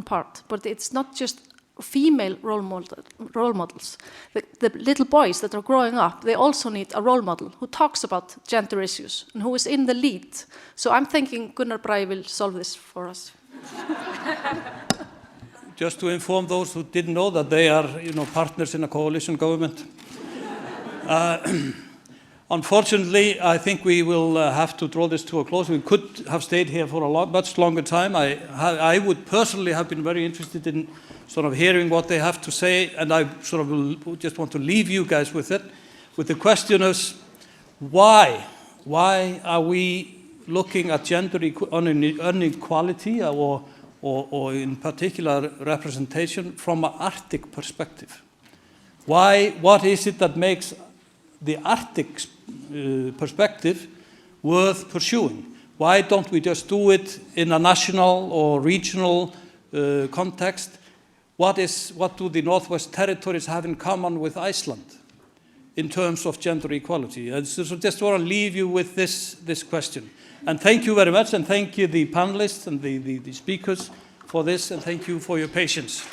part. But it's not just female role models. The little boys that are growing up, they also need a role model who talks about gender issues and who is in the lead. So I'm thinking Gunnar Bragi will solve this for us. Just to inform those who didn't know that they are, partners in a coalition government. Unfortunately, I think we will have to draw this to a close. We could have stayed here for a much longer time. I would personally have been very interested in sort of hearing what they have to say, and I sort of just want to leave you guys with it, with the question is, why? Why are we looking at gender inequality or in particular representation from an Arctic perspective? Why? What is it that makes the Arctic perspective worth pursuing? Why don't we just do it in a national or regional context? What do the Northwest Territories have in common with Iceland in terms of gender equality? And so just want to leave you with this question. And thank you very much, and thank you the panelists and the speakers for this, and thank you for your patience.